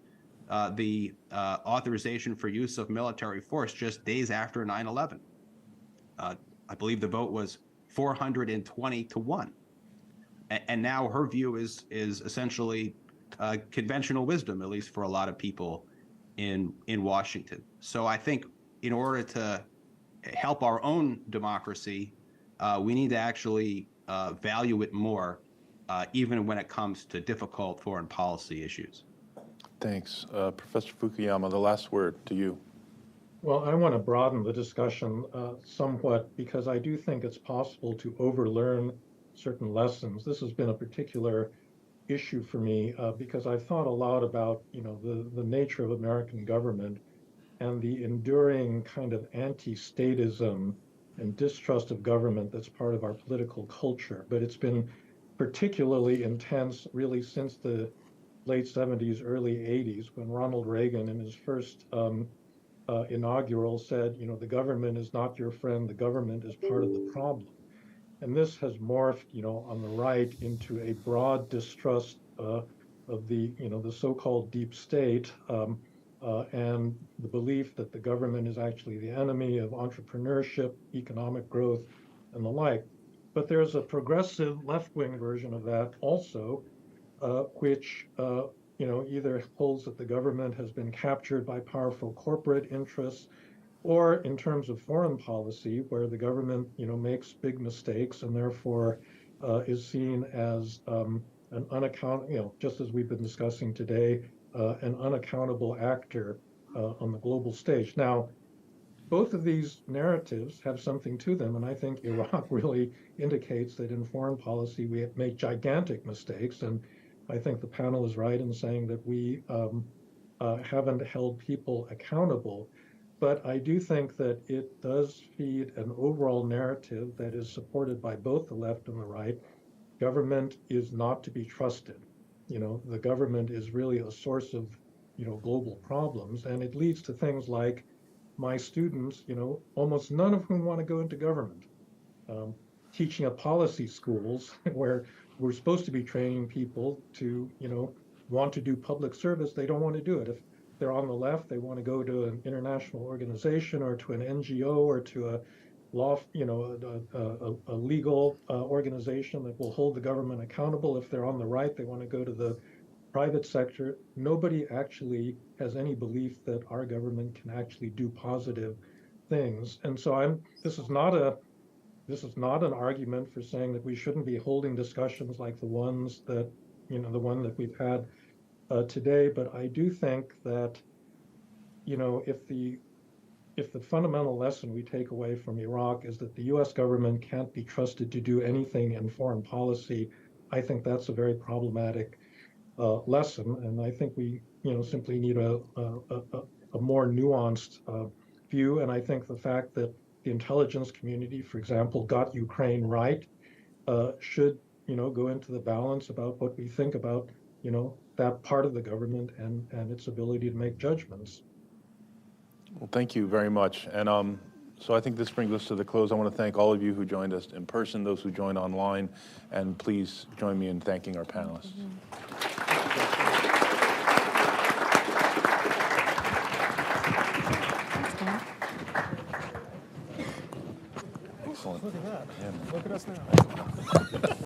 the authorization for use of military force just days after 9/11. I believe the vote was 420 to 1. And now her view is essentially conventional wisdom, at least for a lot of people in Washington. So I think in order to help our own democracy, we need to actually value it more, even when it comes to difficult foreign policy issues. Thanks. Professor Fukuyama, the last word to you. Well, I want to broaden the discussion somewhat because I do think it's possible to overlearn certain lessons. This has been a particular issue for me because I've thought a lot about, the nature of American government and the enduring kind of anti-statism and distrust of government that's part of our political culture. But it's been particularly intense really since the late 70s, early 80s, when Ronald Reagan in his first inaugural said, the government is not your friend, the government is part of the problem. And this has morphed, on the right into a broad distrust of the so-called deep state and the belief that the government is actually the enemy of entrepreneurship, economic growth, and the like. But there's a progressive left-wing version of that also, which either holds that the government has been captured by powerful corporate interests, or in terms of foreign policy, where the government, makes big mistakes and therefore is seen as an unaccountable, just as we've been discussing today, an unaccountable actor on the global stage. Now, both of these narratives have something to them, and I think Iraq really indicates that in foreign policy we make gigantic mistakes, and I think the panel is right in saying that we haven't held people accountable. But I do think that it does feed an overall narrative that is supported by both the left and the right. Government is not to be trusted. The government is really a source of, global problems. And it leads to things like my students, almost none of whom want to go into government. Teaching at policy schools where we're supposed to be training people to, want to do public service, they don't want to do it. If they're on the left, they want to go to an international organization or to an NGO or to a law, a legal organization that will hold the government accountable. If they're on the right, they want to go to the private sector. Nobody actually has any belief that our government can actually do positive things. And so this is not an argument for saying that we shouldn't be holding discussions like the ones that, the one that we've had today. But I do think that, if the fundamental lesson we take away from Iraq is that the U.S. government can't be trusted to do anything in foreign policy, I think that's a very problematic lesson. And I think we, simply need a more nuanced view. And I think the fact that the intelligence community, for example, got Ukraine right, should, go into the balance about what we think about, that part of the government and its ability to make judgments. Well, thank you very much. And so I think this brings us to the close. I want to thank all of you who joined us in person, those who joined online, and please join me in thanking our panelists. Excellent. Look at that. Yeah. Look at us now.